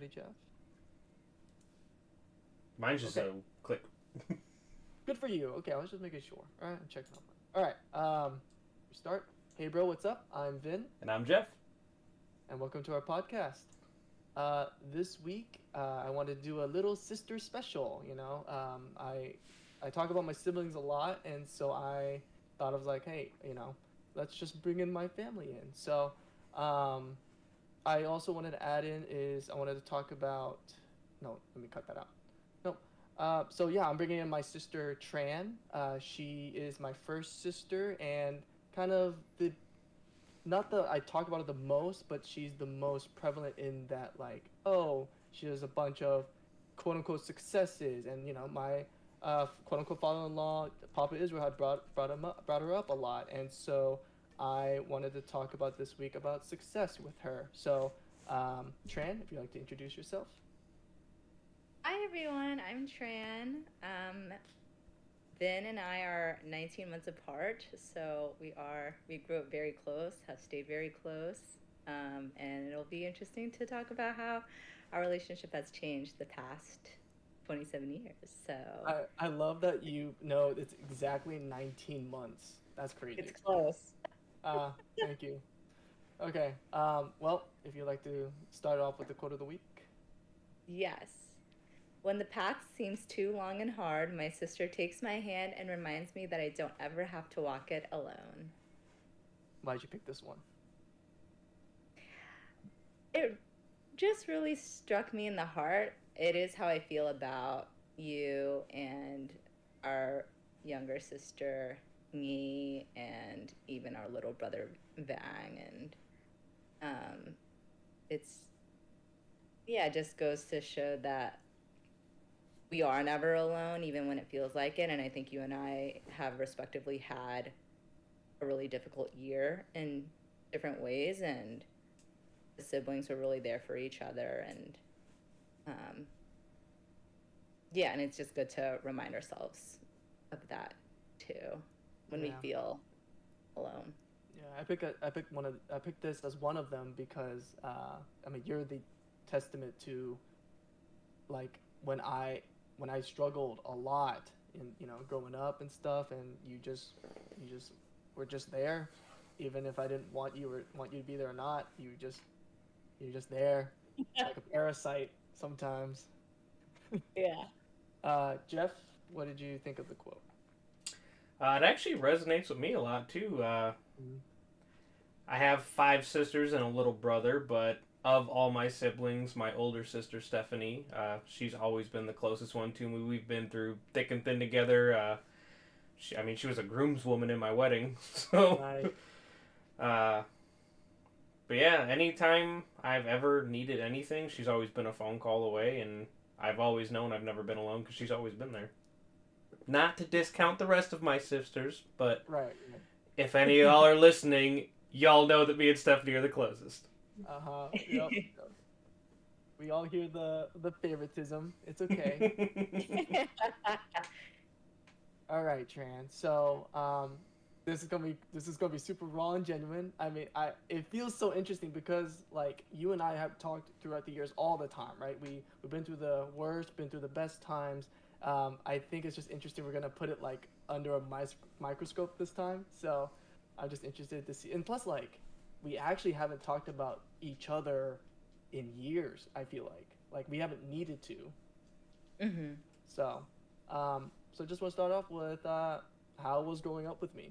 ready, Jeff? Mine's just Okay. a click. Good for you. Okay, I was just making sure. All right, I'm checking on mine. All right. We start. Hey, bro, what's up? I'm Vin, And I'm Jeff. and welcome to our podcast. This week, I wanted to do a little sister special. I talk about my siblings a lot, and so I thought of like, hey, let's just bring in my family in. So, um, I also wanted to add in is I wanted to talk about. No, let me cut that out. No. So yeah, I'm bringing in my sister Tran. She is my first sister, and kind of the not the I talk about it the most, but she's the most prevalent in that like, oh, she has a bunch of quote unquote successes, and my quote unquote father-in-law Papa Israel had brought her up a lot, and so I wanted to talk about this week about success with her. So, Tran, if you'd like to introduce yourself. Hi everyone, I'm Tran. Vin and I are 19 months apart, so we grew up very close, have stayed very close, and it'll be interesting to talk about how our relationship has changed the past 27 years. So I love that you know it's exactly 19 months. That's it's crazy. close. Thank you. Okay. Well, if you'd like to start off with the quote of the week, Yes. When the path seems too long and hard, my sister takes my hand and reminds me that I don't ever have to walk it alone. why'd you pick this one? It just really struck me in the heart. It is how I feel about you and our younger sister, me, and even our little brother, Vang. And um, it's, yeah, it just goes to show that we are never alone, even when it feels like it. And I think you and I have respectively had a really difficult year in different ways. And the siblings were really there for each other. And um, yeah, and it's just good to remind ourselves of that too when we Yeah. feel alone. Yeah, I picked this as one of them because I mean you're the testament to like when I struggled a lot in growing up and stuff, and you just were just there, even if I didn't want you to be there or not. You're just there, like a parasite sometimes. Yeah. Jeff, what did you think of the quote? It actually resonates with me a lot too. Mm. I have five sisters and a little brother, but of all my siblings, my older sister Stephanie, she's always been the closest one to me. We've been through thick and thin together. I mean, she was a groomswoman in my wedding, so. Right. Uh, but yeah, anytime I've ever needed anything, she's always been a phone call away, and I've always known I've never been alone because she's always been there. Not to discount the rest of my sisters, but Right. if any of y'all are listening, y'all know that me and Stephanie are the closest. Uh huh. Yep. Yep. We all hear the favoritism. It's okay. All right, Tran. So, this is gonna be super raw and genuine. I mean, I it feels so interesting because like you and I have talked throughout the years all the time, right? We've been through the worst, been through the best times. I think it's just interesting. We're gonna put it like under a microscope this time. So, I'm just interested to see. And plus, like, we actually haven't talked about each other in years. I feel like we haven't needed to. Hmm. So, so just want to start off with how was growing up with me.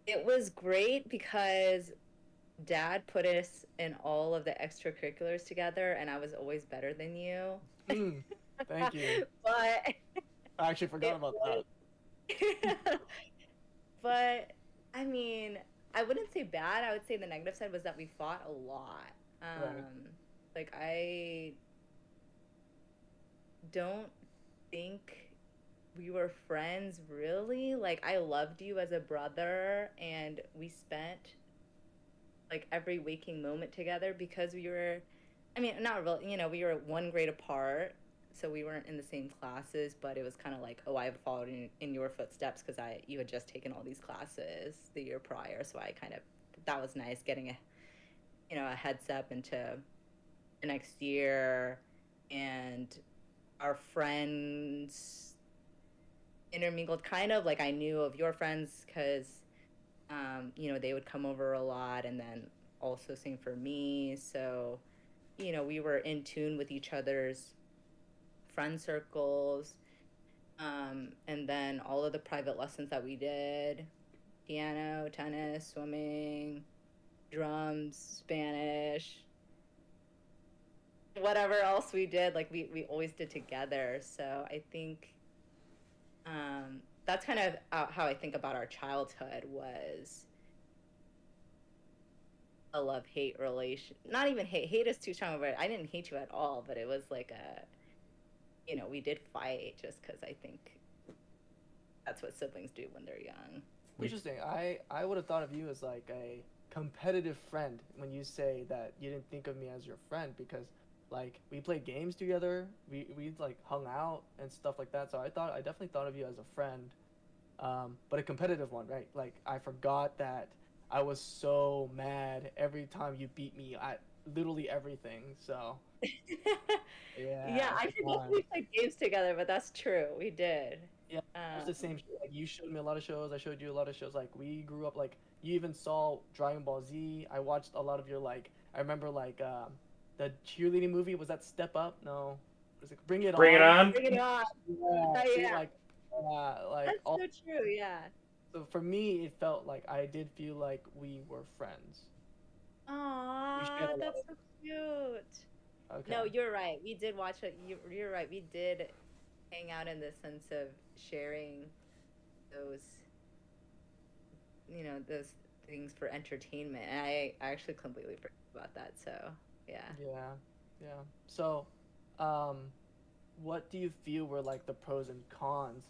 It was great because dad put us in all of the extracurriculars together, and I was always better than you. Mm, thank you. But I actually forgot it about was, that. but I mean, I wouldn't say bad. I would say the negative side was that we fought a lot. Right. Like I don't think we were friends really. Like I loved you as a brother, and we spent like every waking moment together because we were, I mean, not really, we were one grade apart, so we weren't in the same classes, but it was kind of like, oh, I have followed in your footsteps because you had just taken all these classes the year prior, so I kind of, that was nice getting a, a heads up into the next year, and our friends intermingled kind of like I knew of your friends because they would come over a lot and then also sing for me. So, we were in tune with each other's friend circles. And then all of the private lessons that we did, piano, tennis, swimming, drums, Spanish, whatever else we did, like we always did together. So I think that's kind of how I think about our childhood was a love-hate relation. Not even hate. Hate is too strong of a word. I didn't hate you at all, but it was like we did fight just because I think that's what siblings do when they're young. Interesting. I would have thought of you as like a competitive friend when you say that you didn't think of me as your friend, because like we played games together, we like hung out and stuff like that. So I definitely thought of you as a friend, but a competitive one, right? Like I forgot that I was so mad every time you beat me at literally everything. So Yeah, yeah, I forgot we played games together, but that's true. We did. yeah, it's the same shit. Like you showed me a lot of shows, I showed you a lot of shows. Like we grew up, like you even saw Dragon Ball Z. I watched a lot of your, like I remember like the cheerleading movie, was that Step Up? No. Was it Bring It Bring it On? on. Bring it on. Yeah, see, Yeah, like that's all. so true. Yeah. So for me, it felt like I did feel like we were friends. We shared Aw, a lot that's so cute. of. No, Okay. you're right. We did watch it. You're right. We did hang out in the sense of sharing those, those things for entertainment. And I actually completely forgot about that. So, yeah. Yeah, yeah. So, um, what do you feel were like the pros and cons,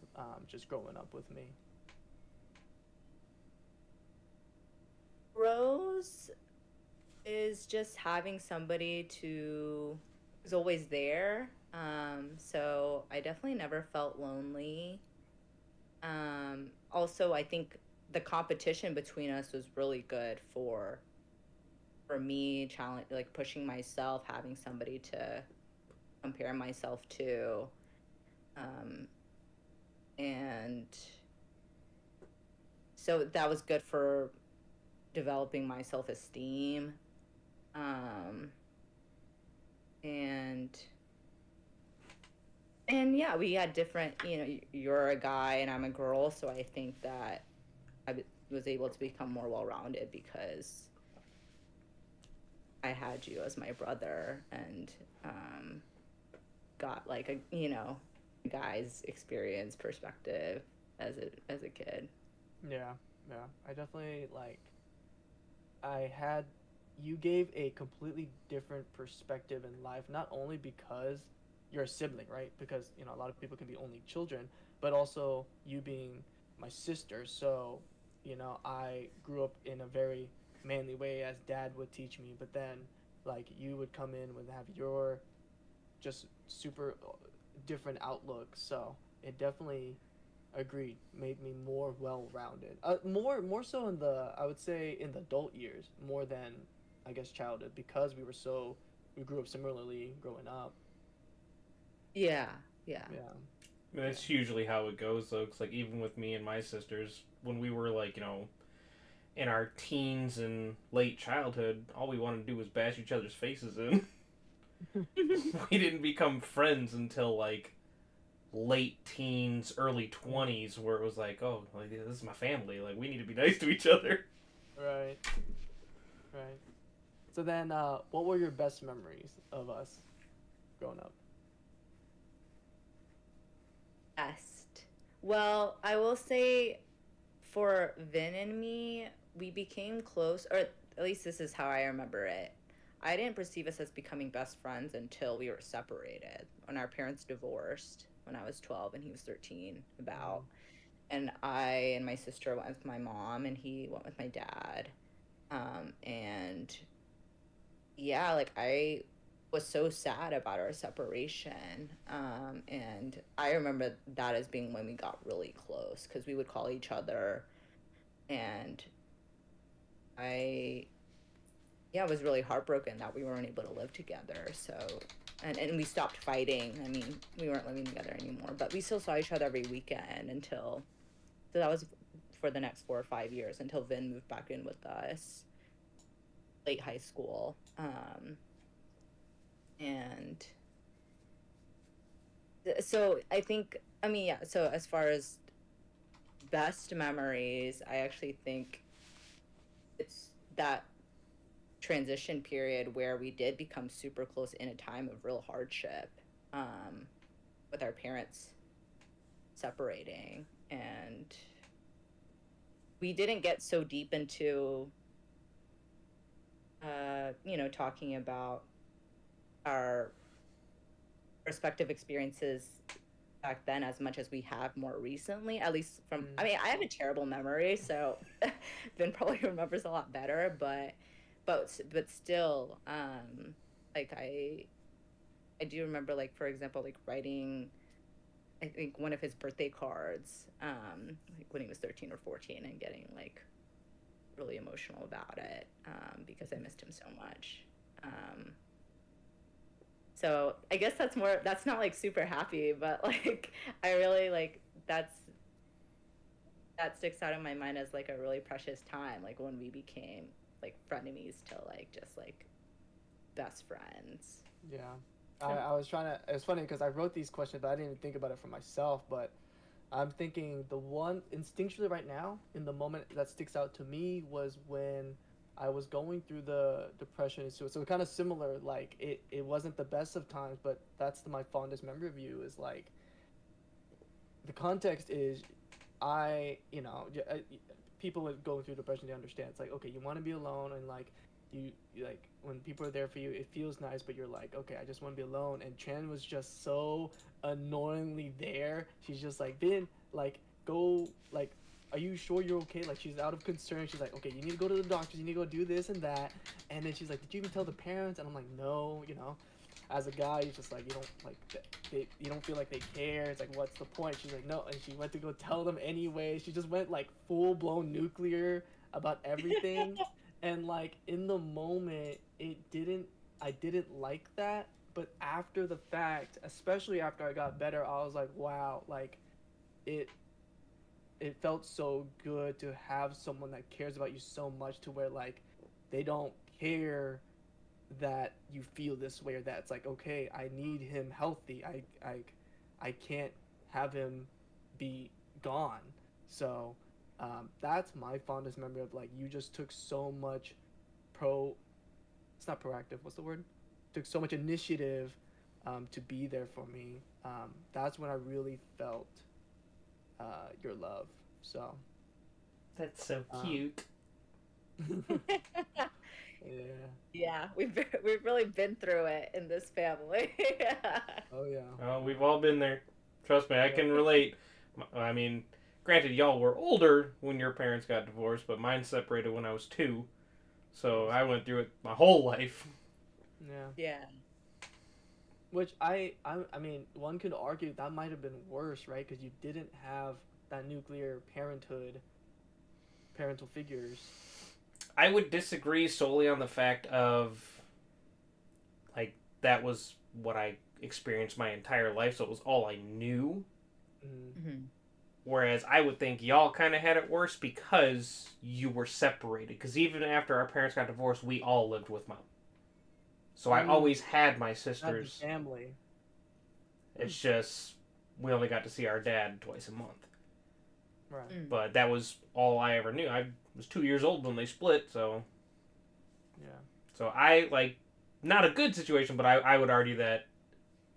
just growing up with me? Rose is just having somebody to who's always there. So I definitely never felt lonely. Also, I think the competition between us was really good for me, challenge like pushing myself, having somebody to compare myself to, um, and so that was good for developing my self esteem. Um, and and yeah, we had different. You're a guy and I'm a girl, so I think that was able to become more well rounded because I had you as my brother and got like a guy's experience perspective as a kid. Yeah, yeah. I definitely like. I had. You gave a completely different perspective in life, not only because you're a sibling, right? Because a lot of people can be only children, but also you being my sister. So, I grew up in a very manly way, as dad would teach me. But then, like, you would come in and have your just super different outlook. So it definitely, agreed, made me more well-rounded. More so in the, I would say, in the adult years, more than I guess childhood, because we grew up similarly growing up. Yeah, yeah, Yeah. I mean, Yeah. that's usually how it goes, though. Cause like even with me and my sisters, when we were like in our teens and late childhood, all we wanted to do was bash each other's faces in. We didn't become friends until like late teens, early 20s, where it was like, oh, like this is my family. Like we need to be nice to each other. Right. Right. So then, what were your best memories of us growing up? best. Well, I will say for Vin and me, we became close, or at least this is how I remember it. I didn't perceive us as becoming best friends until we were separated when our parents divorced when I was 12 and he was 13, about. Mm. And I and my sister went with my mom and he went with my dad. And yeah, like I was so sad about our separation. And I remember that as being when we got really close because we would call each other, and I yeah, I was really heartbroken that we weren't able to live together. So, and we stopped fighting. I mean, we weren't living together anymore, but we still saw each other every weekend until, so that was for the next 4 or 5 years until Vin moved back in with us late high school. And so I think, I mean, yeah, so as far as best memories, I actually think it's that transition period where we did become super close in a time of real hardship, um, with our parents separating. And we didn't get so deep into, talking about our respective experiences back then as much as we have more recently, at least from, I mean, I have a terrible memory, so Vin probably remembers a lot better, but still, like I do remember, like, for example, like writing, I think, one of his birthday cards, like when he was 13 or 14, and getting like really emotional about it, because I missed him so much. So I guess that's not like super happy, but like I really like that sticks out in my mind as like a really precious time, like when we became like frenemies to like just like best friends. Yeah. I was trying to. It's funny because I wrote these questions, but I didn't even think about it for myself. But I'm thinking the one instinctually right now, in the moment that sticks out to me, was when I was going through the depression and suicide. So kind of similar. Like it wasn't the best of times, but that's my fondest memory of you. Is like the context is, people that go through depression, they understand. It's like, okay, you want to be alone, and like you like when people are there for you, it feels nice, but you're like, okay, I just want to be alone. And Chan was just so annoyingly there. She's just like, Vin, like, go, like, are you sure you're okay? Like, she's out of concern. She's like, okay, you need to go to the doctors, you need to go do this and that. And then she's like, did you even tell the parents? And I'm like, no, as a guy, you're just like, you don't like you don't feel like they care. It's like, what's the point? She's like, no. And she went to go tell them anyway. She just went like full blown nuclear about everything. And like in the moment, I didn't like that. But after the fact, especially after I got better, I was like, wow, like it it felt so good to have someone that cares about you so much, to where like they don't care that you feel this way, or that it's like, okay, I need him healthy. I can't have him be gone. So that's my fondest memory of, like, you just took so much pro it's not proactive, what's the word, took so much initiative, to be there for me. That's when I really felt your love. So That's so um, cute. yeah. Yeah, we've really been through it in this family. Oh yeah. Oh, we've all been there. Trust me, I can relate. I mean, granted, y'all were older when your parents got divorced, but mine separated when I was 2. So Nice. I went through it my whole life. Yeah. Yeah. Which I mean, one could argue that might have been worse, right? Because you didn't have that nuclear parental figures. I would disagree solely on the fact of, like, that was what I experienced my entire life, so it was all I knew. Mm. Mm-hmm. Whereas I would think y'all kind of had it worse because you were separated. Because even after our parents got divorced, we all lived with mom. So I Mm. always had my Not the sisters. family. It's just we only got to see our dad twice a month. Right. Mm. But that was all I ever knew. I was 2 years old when they split, so Yeah. so I like not a good situation, but I would argue that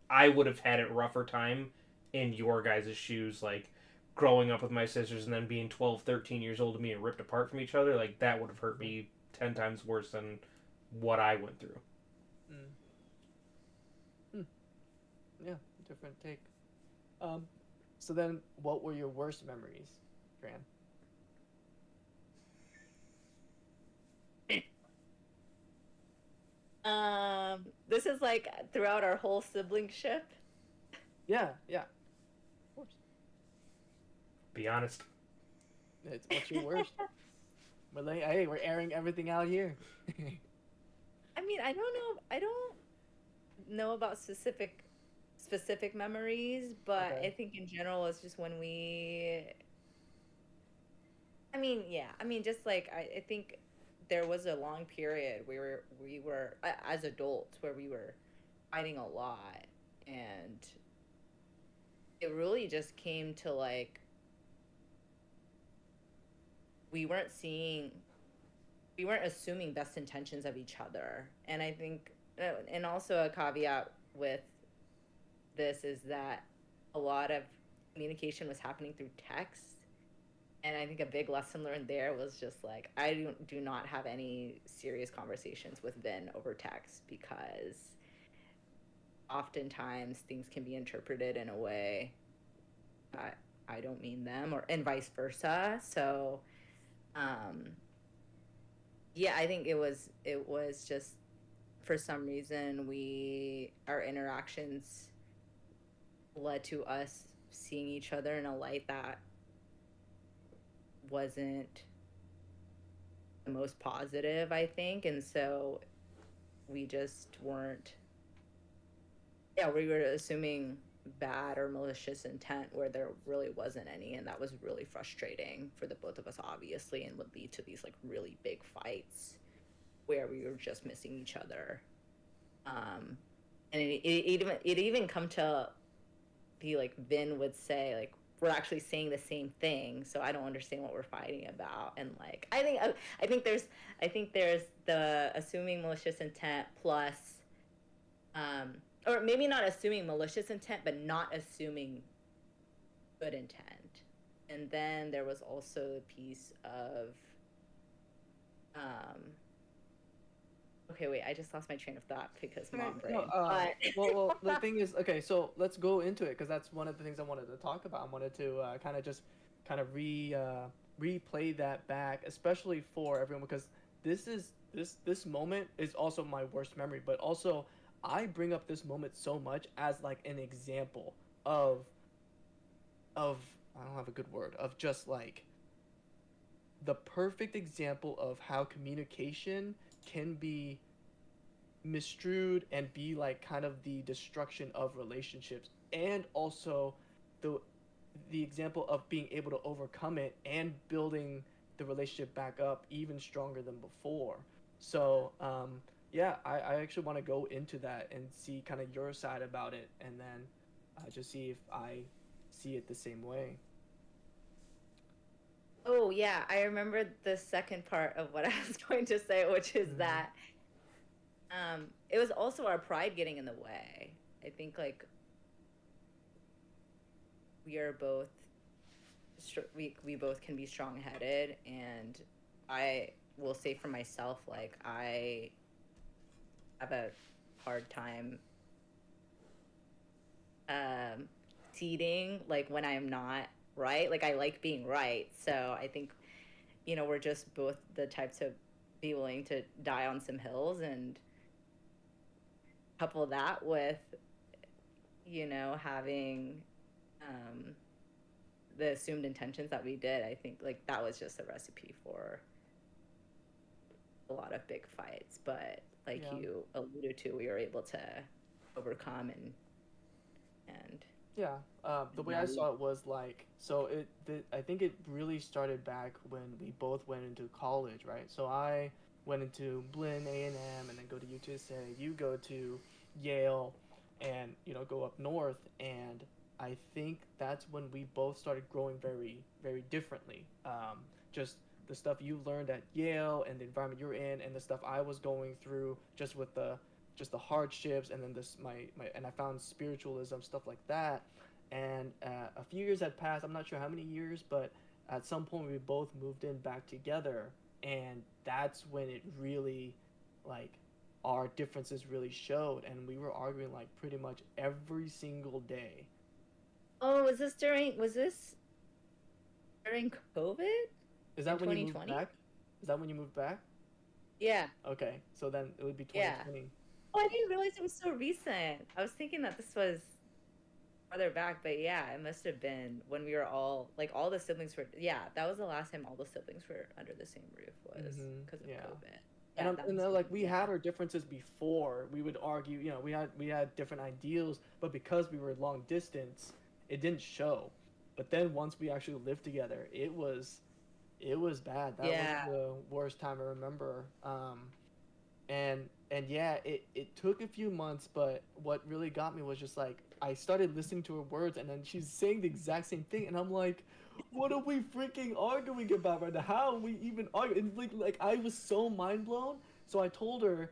I would have had it rougher time in your guys' shoes, like growing up with my sisters and then being 12, 13 years old and being ripped apart from each other. Like that would have hurt me 10 times worse than what I went through. Mm. Hmm. Yeah. Different take. Um. So then, what were your worst memories, Fran? This is like throughout our whole siblingship. Yeah. Yeah. Of course. Be honest. What's your worst? Hey, we're airing everything out here. I mean, I don't know about specific memories, but Okay. I think in general it's just when I mean, yeah, I mean, just like I think there was a long period where we were as adults where we were fighting a lot, and it really just came to like we weren't seeing we weren't assuming best intentions of each other. And I think, and also a caveat with this is that a lot of communication was happening through text. And I think a big lesson learned there was just like, do not have any serious conversations with Vin over text because oftentimes things can be interpreted in a way that I don't mean them, or and vice versa. So, um, yeah, I think it was just for some reason our interactions led to us seeing each other in a light that wasn't the most positive, I think. And so we just weren't, yeah, we were assuming bad or malicious intent where there really wasn't any. And that was really frustrating for the both of us, obviously, and would lead to these like really big fights where we were just missing each other. Um, and it even come to be like Vin would say like we're actually saying the same thing, so I don't understand what we're fighting about. And like I think there's the assuming malicious intent plus, um, or maybe not assuming malicious intent, but not assuming good intent. And then there was also the piece of, um, okay, wait, I just lost my train of thought because Okay. mom No. brain. But Well. The thing is, okay. So let's go into it because that's one of the things I wanted to talk about. I wanted to kind of just kind of replay that back, especially for everyone because this moment is also my worst memory, but also I bring up this moment so much as like an example of of I don't have a good word of just like the perfect example of how communication can be misstrued and be like kind of the destruction of relationships, and also the the example of being able to overcome it and building the relationship back up even stronger than before. So yeah, I actually want to go into that and see kind of your side about it, and then just see if I see it the same way. oh yeah, I remember the second part of what I was going to say, which is Mm-hmm. that it was also our pride getting in the way. I think like we are both we both can be strong-headed, and I will say for myself like I have a hard time um ceding like when I'm not right. Like I like being right. So I think we're just both the types to be willing to die on some hills, and couple that with having um the assumed intentions that we did. I think like that was just a recipe for a lot of big fights, but like Yeah. you alluded to, we were able to overcome and Yeah, the way now I we saw it was like, so I think it really started back when we both went into college, right? So I went into Blinn A&M and then go to UTSA. You go to Yale, and go up north. And I think that's when we both started growing very very differently. Just the stuff you learned at Yale and the environment you're in, and the stuff I was going through, just the hardships, and then this my and I found spiritualism, stuff like that. And a few years had passed. I'm not sure how many years, but at some point we both moved in back together, and that's when it really, like, our differences really showed, and we were arguing like pretty much every single day. oh was this during COVID Is in that when you moved 2020? back? Is that when you moved back? Yeah, Okay, so then it would be yeah. 2020. Oh, I didn't realize it was so recent. I was thinking that this was farther back, but yeah, it must have been when we were all like all the siblings were. Yeah, that was the last time all the siblings were under the same roof was Mm-hmm. because of Yeah. COVID. Yeah, that and was like we yeah. had our differences before. We would argue, you know, we had different ideals, but because we were long distance, it didn't show. But then once we actually lived together, it was bad. That was Yeah. the worst time I remember. And yeah, it took a few months, but what really got me was just like I started listening to her words, and then she's saying the exact same thing, and I'm like, what are we freaking arguing about right now? How are we even arguing? And like I was so mind blown. So I told her,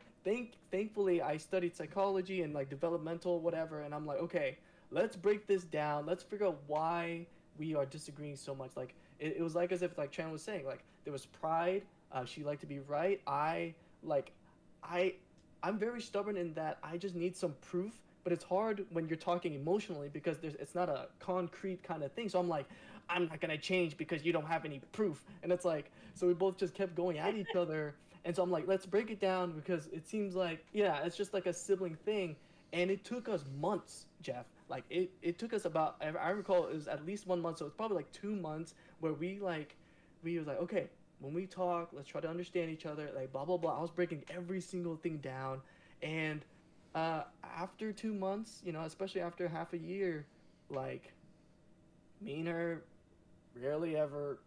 thankfully I studied psychology and like developmental whatever, and I'm like, okay, let's break this down. Let's figure out why we are disagreeing so much. Like it was like as if like Chan was saying, like there was pride. She liked to be right. Like I I'm very stubborn in that I just need some proof, but it's hard when you're talking emotionally because it's not a concrete kind of thing. So I'm like, I'm not gonna change because you don't have any proof, and it's like so we both just kept going at each other, and so I'm like, let's break it down because it seems like yeah, it's just like a sibling thing, and it took us months, Jeff. Like it took us about I recall it was at least 1 month, so it's probably like 2 months where we was like okay when we talk, let's try to understand each other, like blah blah blah. I was breaking every single thing down, and after 2 months, you know, especially after half a year, like me and her rarely ever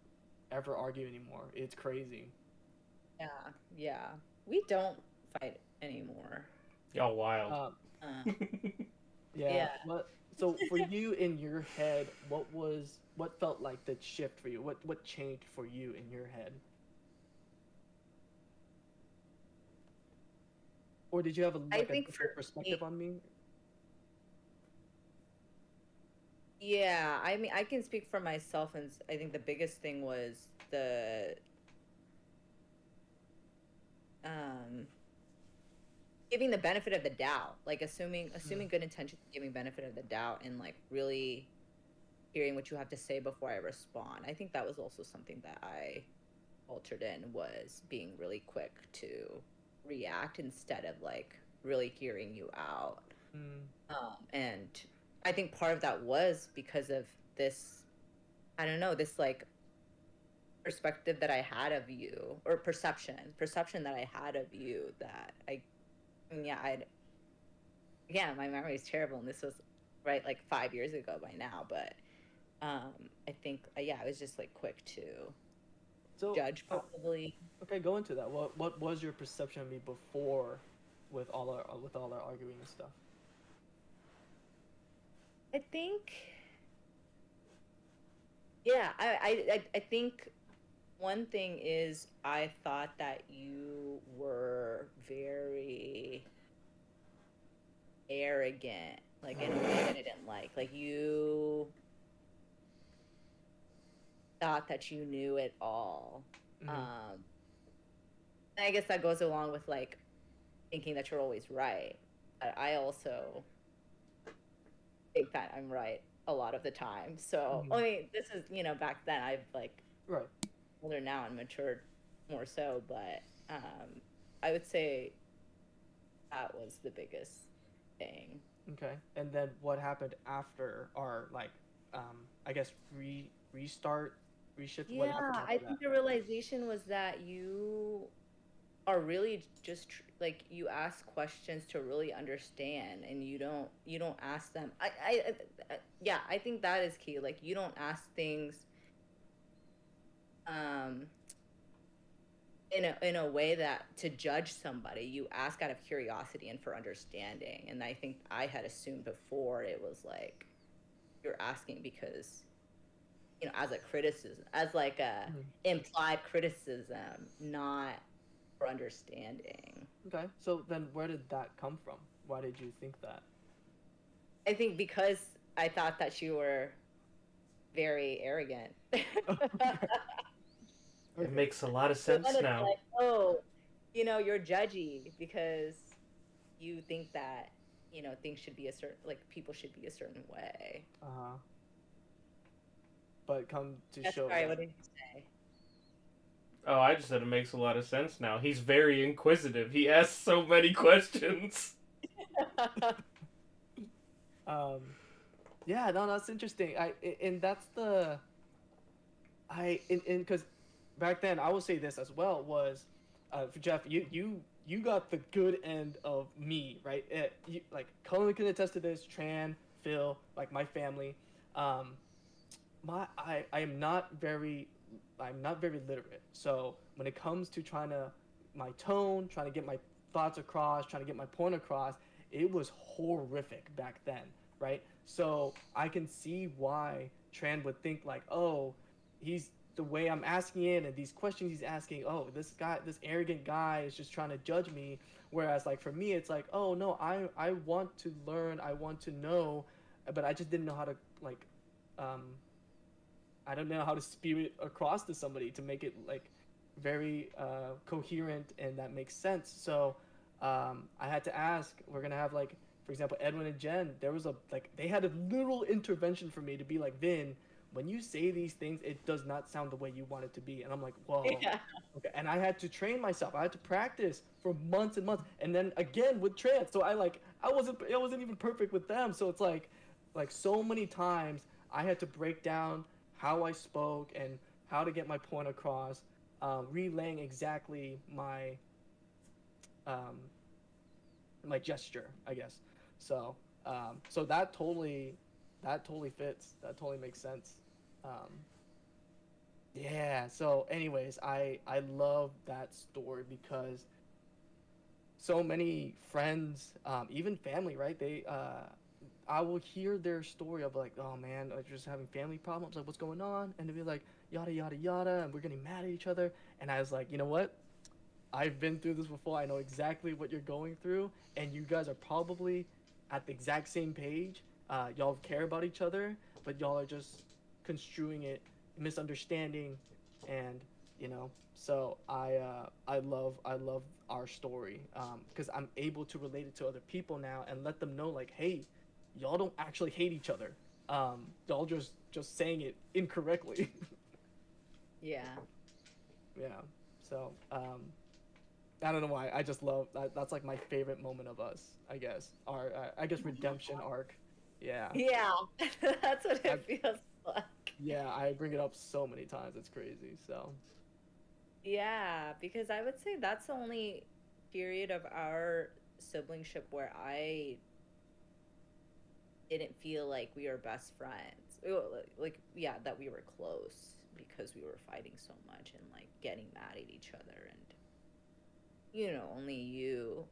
argue anymore. It's crazy. Yeah. Yeah. We don't fight anymore. Y'all wild. Um, Uh, yeah. yeah. What? So for you in your head, what felt like the shift for you? What changed for you in your head? Or did you have I like a think for different perspective me, on me? yeah, I mean, I can speak for myself, and I think the biggest thing was the um giving the benefit of the doubt, like Mm, assuming good intentions, giving benefit of the doubt, and like really hearing what you have to say before I respond. I think that was also something that I altered in, was being really quick to react instead of like really hearing you out. mm, And I think part of that was because of this, I don't know, this like perspective that I had of you, or perception that I had of you, that I mean, yeah, again, my memory is terrible, and this was right like 5 years ago by now, but um, I think, yeah, I was just like quick to So, judge probably. okay, go into that. What was your perception of me before, with all our arguing and stuff? I think, yeah, I think one thing is I thought that you were very arrogant, like in a way that I didn't like. Like you thought that you knew it all. Mm-hmm. Um, and I guess that goes along with like thinking that you're always right. But I also think that I'm right a lot of the time. So, Mm-hmm. I mean, this is, back then I've like Right. older now and matured more so, but um, I would say that was the biggest thing. Okay. And then what happened after our like, I guess restart, reshift? What Yeah, happened I after that? think the realization was that you are really just like, you ask questions to really understand, and you don't ask them. Yeah, I think that is key. Like, you don't ask things um in a way that to judge somebody. You ask out of curiosity and for understanding. And I think I had assumed before it was like you're asking because, as a criticism, as like a Mm-hmm. implied criticism, not for understanding. Okay. So then where did that come from? Why did you think that? I think because I thought that you were very arrogant. Okay. It Okay. makes a lot of So then sense it's now. like, oh, you're judgy because you think that, things should be a certain, like, people should be a certain way. Uh-huh. But come to That's show sorry, that. what did you say? Oh, I just said it makes a lot of sense now. He's very inquisitive. He asks so many questions. Um, yeah, no, that's interesting. And that's the I in because back then I will say this as well was Jeff, you got the good end of me, right? Like Cullen can attest to this. Tran, Phil, like my family. Um, I am not very literate. So when it comes to trying to my tone, trying to get my thoughts across, trying to get my point across, it was horrific back then, right? So I can see why Tran would think like, oh, he's the way I'm asking it and these questions he's asking, oh, this arrogant guy is just trying to judge me. Whereas like for me, it's like, oh no, I want to learn, I want to know, but I just didn't know how to like um, I don't know how to spew it across to somebody to make it like very coherent and that makes sense. So I had to ask. We're gonna have like, for example, Edwin and Jen. There was a like they had a little intervention for me to be like, Vin, when you say these things, it does not sound the way you want it to be. And I'm like, whoa. Yeah. Okay. And I had to train myself. I had to practice for months and months, and then again with trans. So I wasn't even perfect with them. So it's like so many times I had to break down how I spoke and how to get my point across, relaying exactly um, my gesture, I guess. So so that totally fits. That totally makes sense. Um, yeah. So, anyways, I love that story because so many friends, even family, right? I will hear their story of like, oh man, like just having family problems, like what's going on, and they'll be like yada yada yada, and we're getting mad at each other, and I was like, you know what? I've been through this before. I know exactly what you're going through, and you guys are probably at the exact same page. Y'all care about each other, but y'all are just construing it, misunderstanding, and you know. So I love our story because I'm able to relate it to other people now and let them know like, hey, y'all don't actually hate each other. Y'all just saying it incorrectly. Yeah. Yeah. So I don't know why. I just love that. That's like my favorite moment of us. I guess our I guess redemption arc. Yeah. Yeah. That's what I it feels like. yeah I bring it up so many times. It's crazy. So Yeah, because I would say that's the only period of our siblingship where I didn't feel like we were best friends. Like, yeah, that we were close because we were fighting so much and like getting mad at each other. And, only you,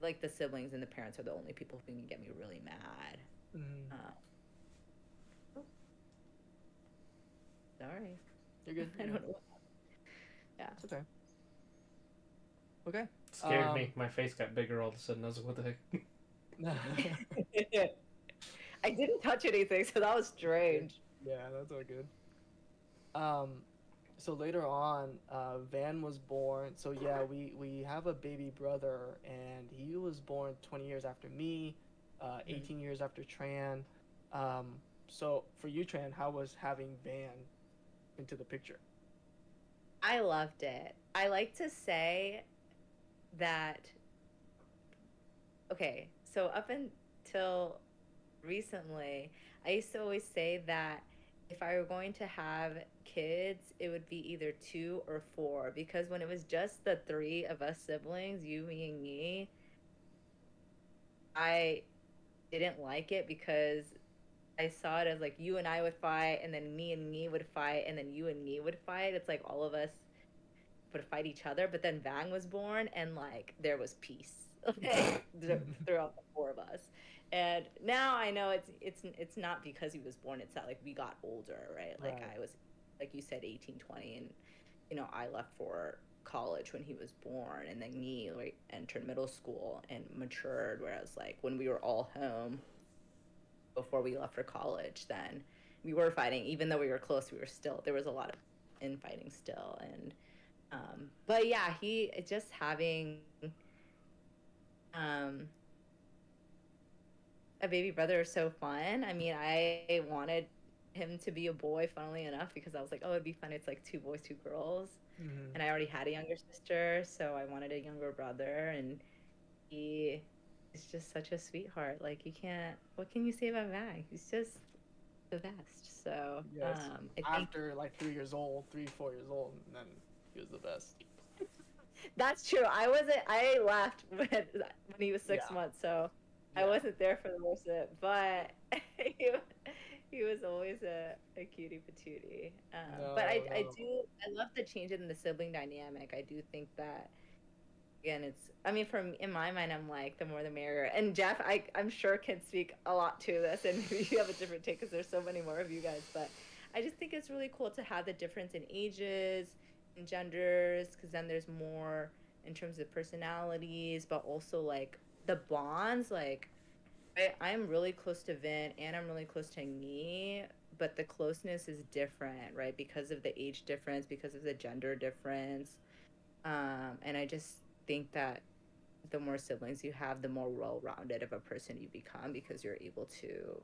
like the siblings and the parents are the only people who can get me really mad. mm, Uh, oh, sorry. you're good. I You're don't good. know. Yeah. It's okay. Okay. Scared me. My face got bigger all of a sudden. I was like, what the heck? I didn't touch anything, so that was strange. Yeah, that's all good. Um, so later on, Van was born. So yeah, we have a baby brother, and he was born 20 years after me, 18 years after Tran. Um, so for you, Tran, how was having Van into the picture? I loved it. I like to say that, okay, so up until recently, I used to always say that if I were going to have kids, it would be either two or four because when it was just the three of us siblings, you, me, and me, I didn't like it because I saw it as like you and I would fight, and then me and me would fight, and then you and me would fight. It's like all of us would fight each other. But then Vang was born, and like there was peace like, throughout the four of us. And now I know it's not because he was born. It's that like we got older, right? Like Right. I was, like you said, 18, 20, and I left for college when he was born, and then me like entered middle school and matured. Whereas like when we were all home before we left for college, then we were fighting. Even though we were close, we were still there was a lot of infighting still. And but yeah, he just having um a baby brother is so fun. I mean, I wanted him to be a boy, funnily enough, because I was like, oh, it'd be fun. It's like two boys, two girls. Mm-hmm. And I already had a younger sister, so I wanted a younger brother. And he is just such a sweetheart. Like, you can't, what can you say about Mag? He's just the best. So Yes. I think After like 3 years old, 3, 4 years old, and then he was the best. That's true. I left when he was six Yeah. months, so I Yeah. wasn't there for the most of it. But he, he was always a cutie patootie. But No, no. I love the change in the sibling dynamic. I do think that again, I mean, in my mind, I'm like, the more the merrier. And Jeff, I'm sure can speak a lot to this, and maybe you have a different take because there's so many more of you guys. But I just think it's really cool to have the difference in ages and genders, because then there's more in terms of personalities, but also like the bonds. Like, I'm really close to Vin, and I'm really close to Ngi, but the closeness is different, right? Because of the age difference, because of the gender difference. And I just think that the more siblings you have, the more well-rounded of a person you become because you're able to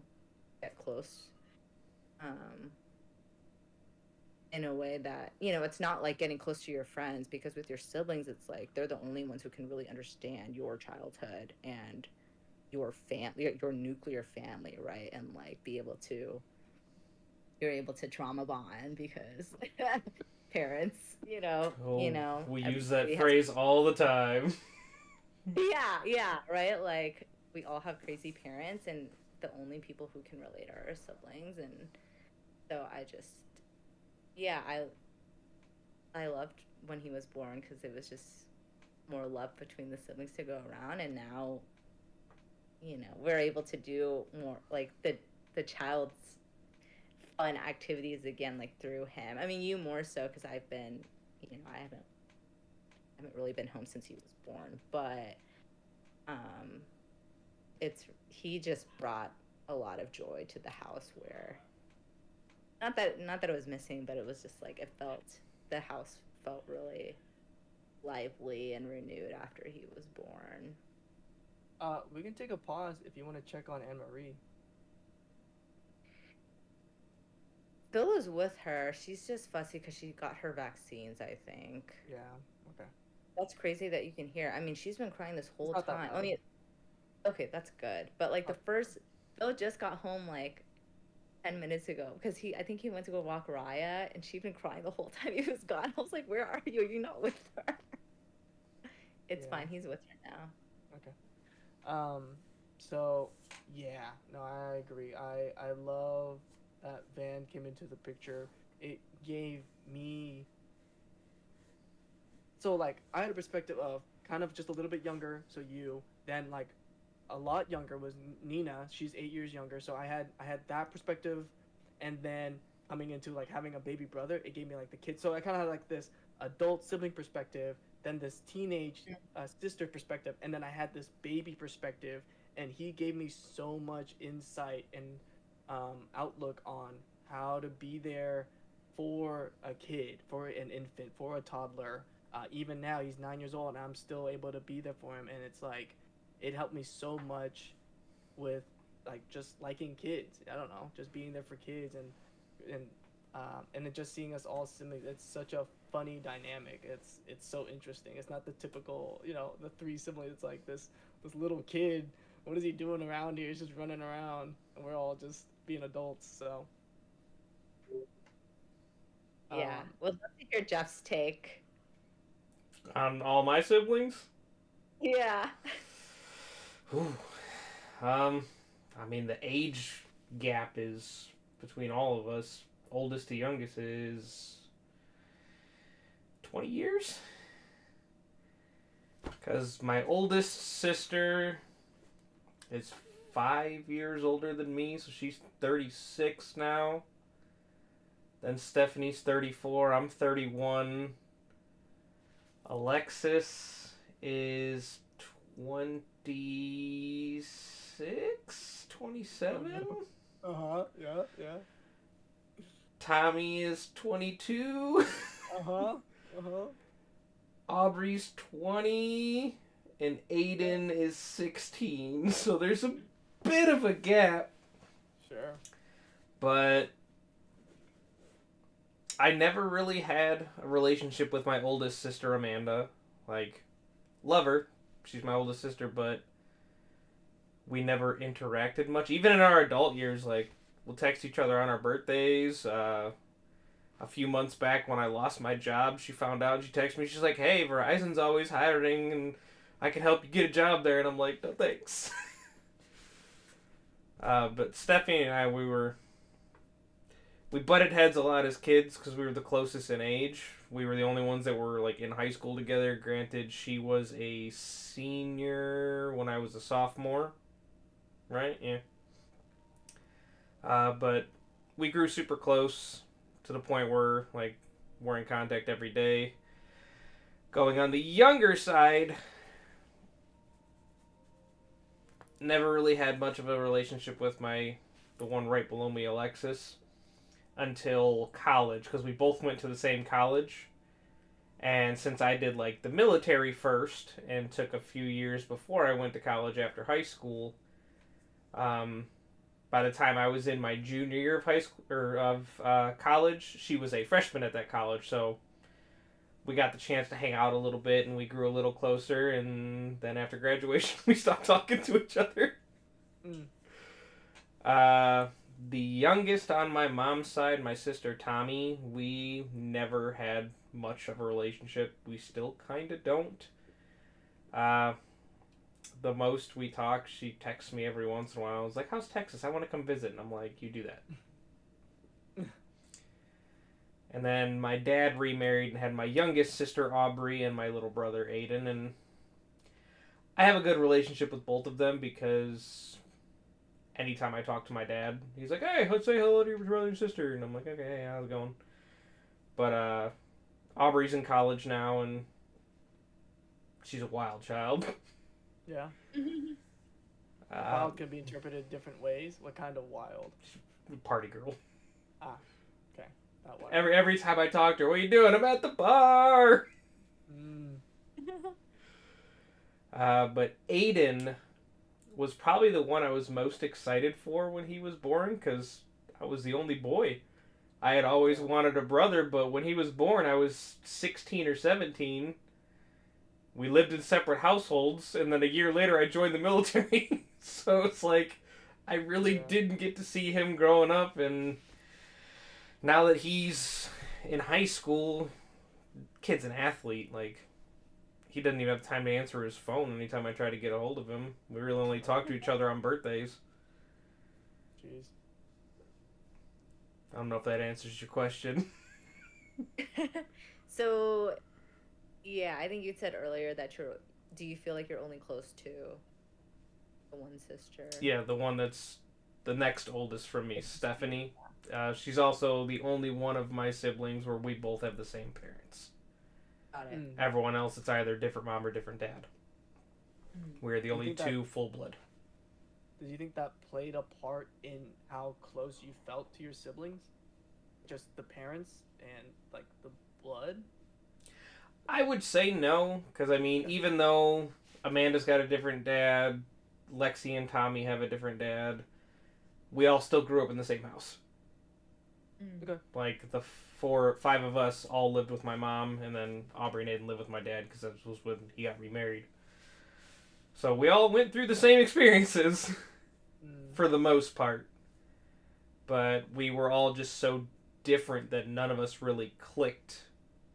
get close in a way that, it's not like getting close to your friends, because with your siblings, it's like they're the only ones who can really understand your childhood and your family, your nuclear family, right? And like you're able to trauma bond because parents, We use that everybody has. phrase all the time. Yeah, right? Like, we all have crazy parents, and the only people who can relate are our siblings. And so yeah, I loved when he was born because it was just more love between the siblings to go around. And now, we're able to do more, like, the child's fun activities again, like, through him. I mean, you more so because I've been, I haven't really been home since he was born, but he just brought a lot of joy to the house, where not that it was missing, but it was just like the house felt really lively and renewed after he was born. We can take a pause if you want to check on Anne Marie. Bill is with her. She's just fussy because she got her vaccines, I think. Yeah. Okay. That's crazy that you can hear. I mean, she's been crying this whole It's not time. that I loud. mean, okay, that's good. But like Bill just got home like 10 minutes ago because I think he went to go walk Raya, and she'd been crying the whole time he was gone. I was like, where are you? You're not with her. It's Yeah. fine. He's with her now. Okay. So yeah, no, I agree. I love that Van came into the picture. It gave me, so like I had a perspective of kind of just a little bit younger, so you, then like a lot younger was Nina. She's 8 years younger, so I had that perspective, and then coming into like having a baby brother, it gave me like the kid. So I kind of had like this adult sibling perspective, then this teenage sister perspective, and then I had this baby perspective, and he gave me so much insight and outlook on how to be there for a kid, for an infant, for a toddler. Even now, he's 9 years old, and I'm still able to be there for him, and it's like it helped me so much with like just liking kids. I don't know, just being there for kids, and then just seeing us all siblings. It's such a funny dynamic. It's so interesting. It's not the typical, the three siblings. It's like this little kid. What is he doing around here? He's just running around, and we're all just being adults. So Yeah. We'll love to hear Jeff's take. On all my siblings? Yeah. Whew. I mean, the age gap is between all of us. Oldest to youngest is 20 years? Because my oldest sister is 5 years older than me, so she's 36 now. Then Stephanie's 34, I'm 31. Alexis is 26, 27. Yeah. Tommy is 22. Uh huh. Aubrey's 20. And Aiden is 16. So there's a bit of a gap. Sure. But I never really had a relationship with my oldest sister, Amanda. Like, love her. She's my oldest sister, but we never interacted much. Even in our adult years, like, we'll text each other on our birthdays. a few months back when I lost my job, she found out. She texted me. She's like, "Hey, Verizon's always hiring, and I can help you get a job there." And I'm like, "No thanks." But Stephanie and I, we butted heads a lot as kids because we were the closest in age. We were the only ones that were like in high school together. Granted, she was a senior when I was a sophomore, right? Yeah. But we grew super close to the point where like we're in contact every day. Going on the younger side, never really had much of a relationship with the one right below me, Alexis, until college because we both went to the same college. And since I did like the military first and took a few years before I went to college after high school, by the time I was in my junior year of high school or of college, she was a freshman at that college. So we got the chance to hang out a little bit, and we grew a little closer. And then after graduation, we stopped talking to each other. Mm. The youngest on my mom's side, my sister Tommy, we never had much of a relationship. We still kind of don't. The most we talk, she texts me every once in a while. I was like, "How's Texas? I want to come visit." And I'm like, "You do that." And then my dad remarried and had my youngest sister Aubrey and my little brother Aiden, and I have a good relationship with both of them because anytime I talk to my dad, he's like, "Hey, let's say hello to your brother and sister," and I'm like, "Okay, hey, how's it going?" But Aubrey's in college now, and she's a wild child. Yeah. Uh, Wild can be interpreted different ways. What kind of wild? Party girl. Ah, okay. Not wild. Every time I talk to her, "What are you doing?" "I'm at the bar." But Aiden was probably the one I was most excited for when he was born because I was the only boy. I had always wanted a brother, but when he was born, I was 16 or 17. We lived in separate households, and then a year later, I joined the military. So it's like, I really didn't get to see him growing up, and now that he's in high school, kid's an athlete, like, he doesn't even have time to answer his phone anytime I try to get a hold of him. We really only talk to each other on birthdays. Jeez. I don't know if that answers your question. So, yeah, I think you said earlier that do you feel like you're only close to the one sister? Yeah, the one that's the next oldest from me, Stephanie. She's also the only one of my siblings where we both have the same parents. Got it. Everyone else, it's either different mom or different dad. We're the only two full blood. Did you think that played a part in how close you felt to your siblings? Just the parents and like the blood? I would say no, because I mean, even though Amanda's got a different dad, Lexi and Tommy have a different dad, we all still grew up in the same house. Okay. Like the 5 of us all lived with my mom, and then Aubrey and Aiden lived with my dad because that was when he got remarried. So we all went through the same experiences for the most part. But we were all just so different that none of us really clicked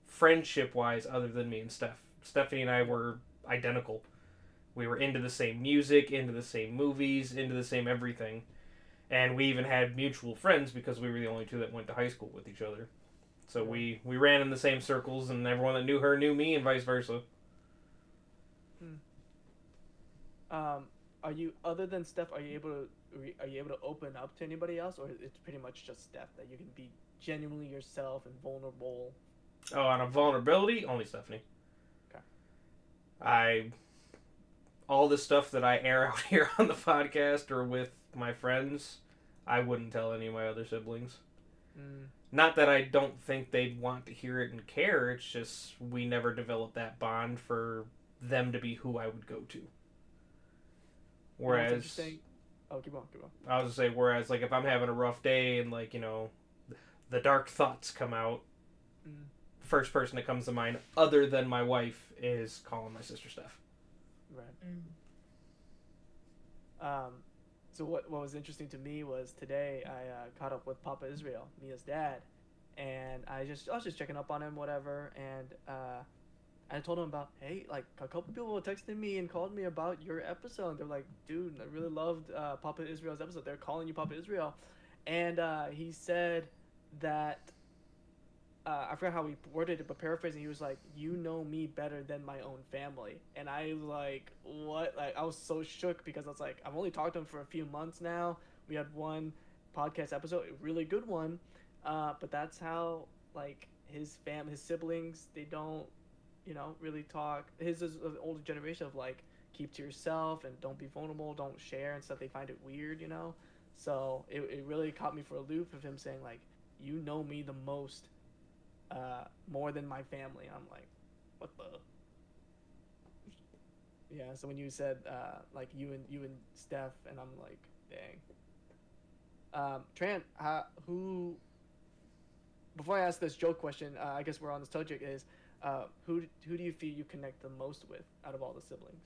friendship-wise other than me and Steph. Stephanie and I were identical. We were into the same music, into the same movies, into the same everything. And we even had mutual friends because we were the only two that went to high school with each other. So we ran in the same circles, and everyone that knew her knew me, and vice versa. Are you, other than Steph, are you able to open up to anybody else, or it's pretty much just Steph that you can be genuinely yourself and vulnerable? Oh, on a vulnerability, only Stephanie. Okay. All the stuff that I air out here on the podcast or with my friends, I wouldn't tell any of my other siblings. Not that I don't think they'd want to hear it and care, it's just we never developed that bond for them to be who I would go to. Whereas, oh, keep on. I was gonna say, whereas, like, if I'm having a rough day and, like, you know, the dark thoughts come out, first person that comes to mind, other than my wife, is calling my sister Steph. Right. So what was interesting to me was today I caught up with Papa Israel, Mia's dad, and I was just checking up on him, whatever, and I told him about, hey, like a couple people texted me and called me about your episode. And they're like, dude, I really loved Papa Israel's episode. They're calling you Papa Israel, and he said that I forgot how he worded it, but paraphrasing, he was like, "You know me better than my own family," and I was like, "What?" Like, I was so shook because I was like, I've only talked to him for a few months now. We had one podcast episode, a really good one, but that's how like his siblings, they don't, really talk. His is an older generation of like, keep to yourself and don't be vulnerable, don't share and stuff. They find it weird. So it really caught me for a loop of him saying like, "You know me the most." More than my family. I'm like, what the? Yeah. So when you said like you and Steph, and I'm like, dang. Tran, who? Before I ask this joke question, I guess we're on this subject. Is who do you feel you connect the most with out of all the siblings?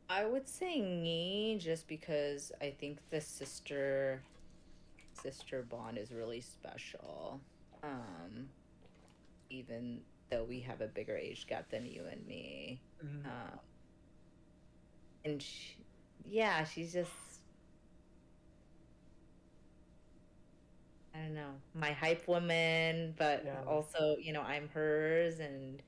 I would say me, just because I think the sister bond is really special. Um, Even though we have a bigger age gap than you and me. Mm-hmm. Um, and yeah, she's just, I don't know, my hype woman, but Yeah. also, I'm hers. And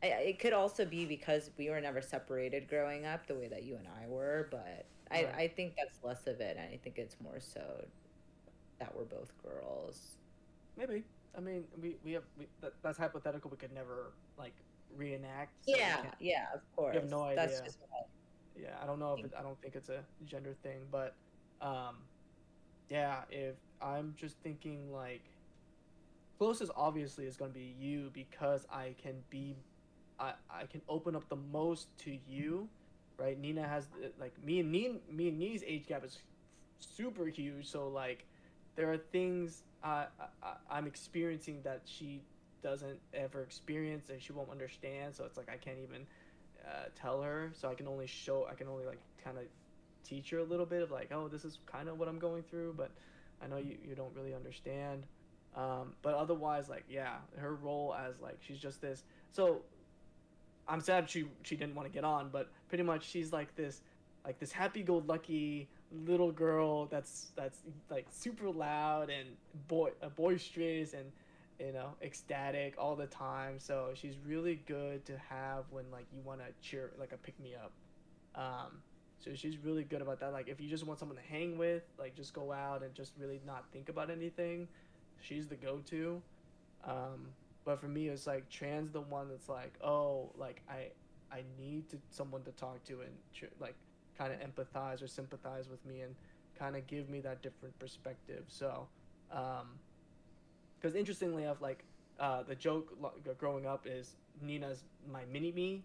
it could also be because we were never separated growing up the way that you and I were, but Right. I think that's less of it. And I think it's more so that we're both girls. Maybe. I mean, that's hypothetical. We could never like reenact, so we Yeah, can't. yeah, of We have course. no That's idea. just what Yeah, I don't know I if think. I don't think it's a gender thing, but um, yeah, if I'm just thinking like closest obviously is going to be you because I can open up the most to you, right? Nina has like me and Nee's age gap is super huge, so like there are things I'm experiencing that she doesn't ever experience and she won't understand. So it's like I can't even tell her. So I can only like kind of teach her a little bit of like, oh, this is kind of what I'm going through, but I know you don't really understand. But otherwise, like, yeah, her role as like she's just this. So I'm sad she didn't want to get on, but pretty much she's like this happy-go-lucky little girl that's like super loud and boisterous and ecstatic all the time. So she's really good to have when like you want to cheer like a pick me up. Um, so she's really good about that. Like if you just want someone to hang with, like just go out and just really not think about anything, she's the go-to. Um, but for me, it's like trans the one that's like, oh, like I need someone to talk to and like kind of empathize or sympathize with me and kind of give me that different perspective. So, because interestingly enough, like the joke growing up is Nina's my mini me,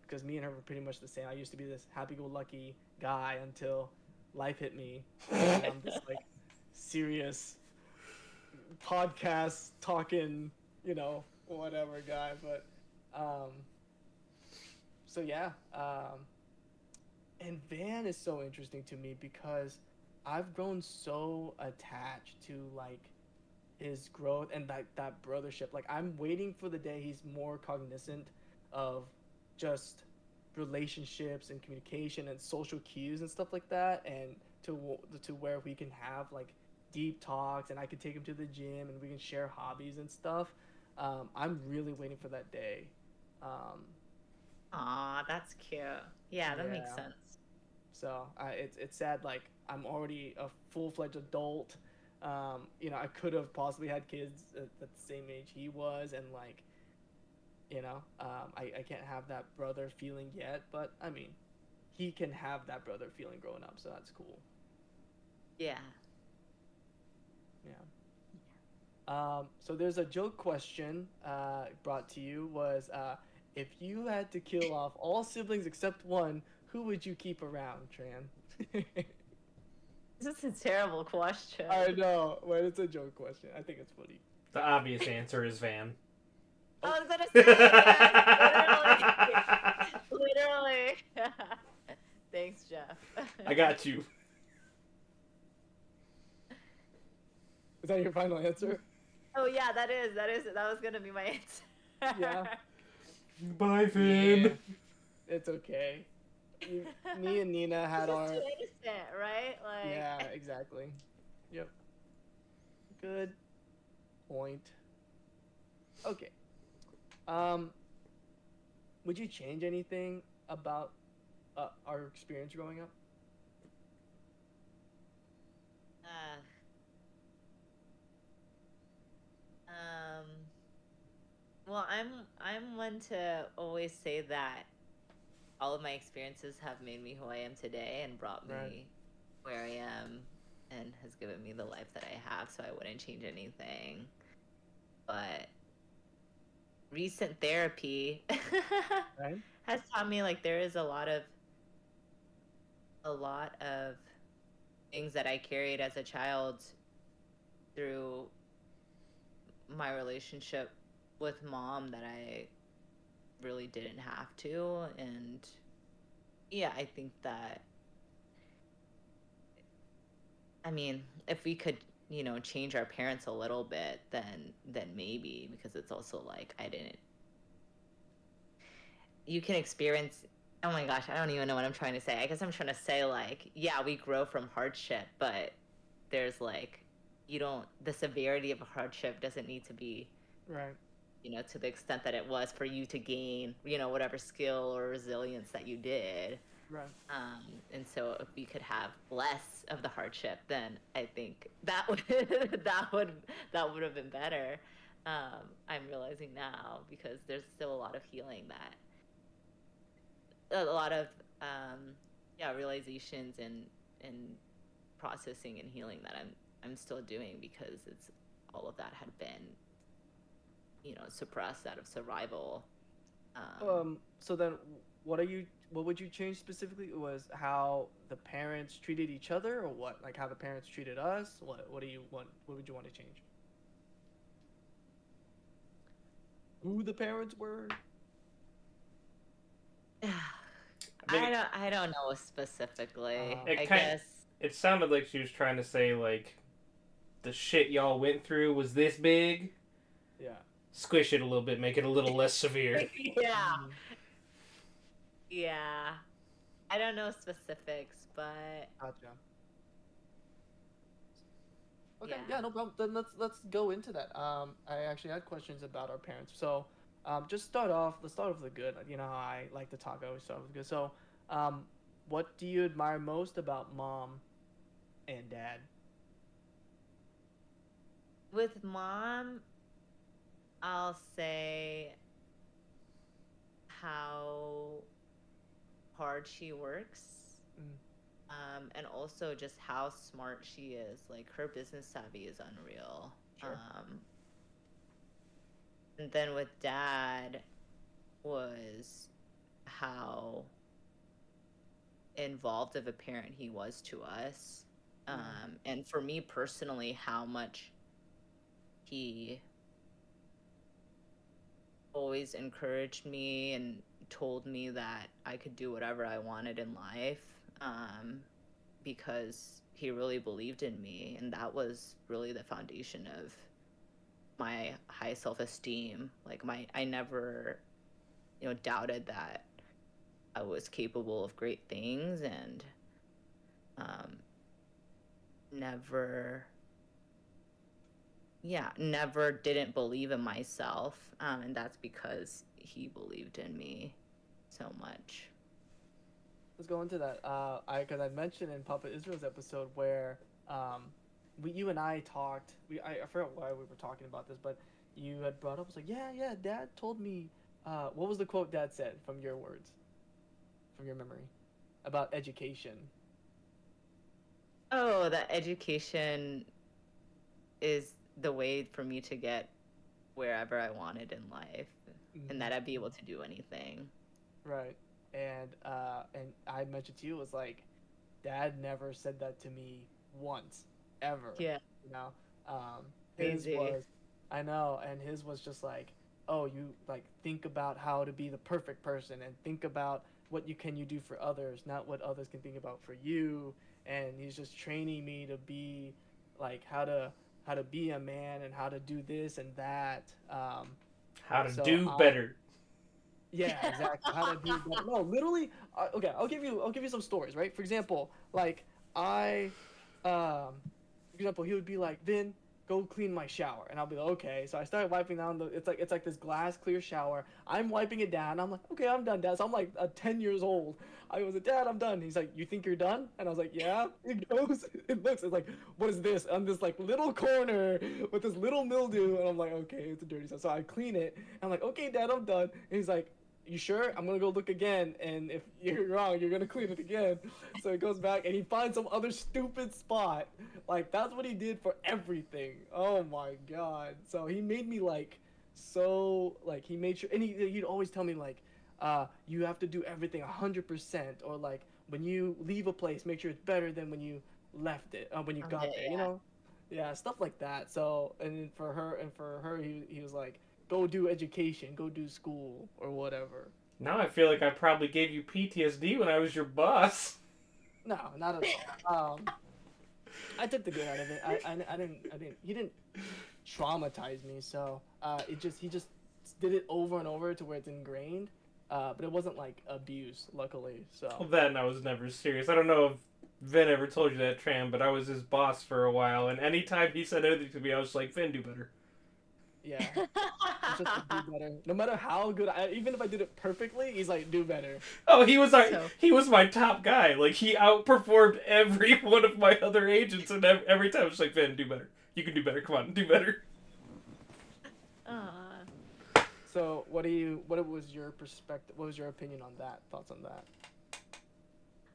because me and her were pretty much the same. I used to be this happy-go-lucky guy until life hit me, and I'm this like serious podcast talking, whatever guy. But um, so yeah, and Van is so interesting to me because I've grown so attached to like his growth and that brothership. Like I'm waiting for the day he's more cognizant of just relationships and communication and social cues and stuff like that, and to where we can have like deep talks and I can take him to the gym and we can share hobbies and stuff. I'm really waiting for that day. Um, Aw, that's cute. Yeah, that makes yeah. sense. So it's sad. Like I'm already a full-fledged adult. I could have possibly had kids at the same age he was, and like, I can't have that brother feeling yet. But I mean, he can have that brother feeling growing up, so that's cool. Yeah. Yeah. So there's a joke question brought to you was if you had to kill off all siblings except one, who would you keep around, Tran? This is a terrible question. I know, but it's a joke question. I think it's funny. The obvious answer is Van. I was gonna say yes, literally. Literally. Thanks, Jeff. I got you. Is that your final answer? Oh yeah, that was gonna be my answer. Yeah. Bye, Vin. Yeah. It's okay. Me and Nina It's had just our. too innocent, right? Like, Yeah, exactly. Yep. Good point. Okay. Um, would you change anything about our experience growing up? uh, um, well, I'm one to always say that all of my experiences have made me who I am today and brought Right. me where I am and has given me the life that I have, so I wouldn't change anything. But recent therapy Right. has taught me like there is a lot of things that I carried as a child through my relationship with mom that I really didn't have to. And yeah, I think that, I mean, if we could, change our parents a little bit, then maybe, because it's also like I didn't you can experience, oh my gosh, I don't even know what I'm trying to say. I guess I'm trying to say, like, yeah, we grow from hardship, but there's like, the severity of a hardship doesn't need to be, Right. to the extent that it was for you to gain, whatever skill or resilience that you did. Right. And so if we could have less of the hardship, then I think that would that would have been better. I'm realizing now, because there's still a lot of healing, that a lot of realizations and processing and healing that I'm still doing, because it's all of that had been suppressed out of survival. So then, what would you change specifically? It was how the parents treated each other, or what? Like how the parents treated us? What do you want? What would you want to change? Who the parents were? I think I don't know specifically. it I kind guess. it sounded like she was trying to say like the shit y'all went through was this big. Yeah. Squish it a little bit, make it a little less severe. Yeah. Mhm. Yeah. I don't know specifics, but Gotcha. Okay, yeah. yeah, no problem. Then let's go into that. I actually had questions about our parents. So, just start off. Let's start off with the good. You know how I like to talk. I always start with good. So, um, what do you admire most about mom and dad? With mom, I'll say how hard she works, Mm, and also just how smart she is. Like, her business savvy is unreal. sure. And then with dad was how involved of a parent he was to us. Mm, And for me personally, how much he always encouraged me and told me that I could do whatever I wanted in life, because he really believed in me. And that was really the foundation of my high self-esteem. Like, I never, doubted that I was capable of great things, and um, never, yeah, never didn't believe in myself. And that's because he believed in me so much. let's go into that. Because I mentioned in Papa Israel's episode where you and I talked. I forgot why we were talking about this, but you had brought up. It's like, yeah, yeah, Dad told me. What was the quote Dad said from your words, from your memory, about education? Oh, that education is the way for me to get wherever I wanted in life, and Hmm. that I'd be able to do anything. Right. And I mentioned to you, it was like, Dad never said that to me once, ever. Yeah, You know, um, his crazy. was, I know, and his was just like, oh, you like think about how to be the perfect person and think about what you do for others, not what others can think about for you. And he's just training me to be like how to be a man and how to do this and that. How to So do I better. Yeah, exactly. How to do better. No, literally. Okay, I'll give you some stories, right? For example, like I, for example, he would be like, "Vin, go clean my shower," and I'll be like, "Okay." So I started wiping down the. It's like this glass clear shower. I'm wiping it down. I'm like, "Okay, I'm done, Dad." So I'm like 10 years old. I was like, "Dad, I'm done." He's like, "You think you're done?" And I was like, "Yeah." He goes, it looks, it's like, "What is this?" On this like little corner with this little mildew, and I'm like, "Okay, it's a dirty stuff." So I clean it. I'm like, "Okay, Dad, I'm done." And he's like, "You sure?" I'm gonna go look again, and if you're wrong, you're gonna clean it again. So he goes back and he finds some other stupid spot. Like that's what he did for everything. Oh my god. So he made me like so like he made sure, and he'd always tell me like, you have to do everything 100%, or like when you leave a place, make sure it's better than when you left it, when you Yeah, got there. You yeah. know, yeah, stuff like that. So and then for her, he was like, go do education, go do school or whatever. Now I feel like I probably gave you PTSD when I was your boss. No, not at all. I took the good out of it. I didn't. He didn't traumatize me. So he just did it over and over to where it's ingrained. But it wasn't like abuse, luckily. So Well, then I was never serious. I don't know if Vin ever told you that, Tram, but I was his boss for a while, and anytime he said anything to me, I was like, Vin, do better. yeah, it's just like, do better. No matter how good even if I did it perfectly, he's like, do better. Oh, So he was my top guy. Like he outperformed every one of my other agents, and every time I was like, Vin, do better. You can do better. Come on, do better. uh, So what was your perspective? What was your opinion on that? Thoughts on that?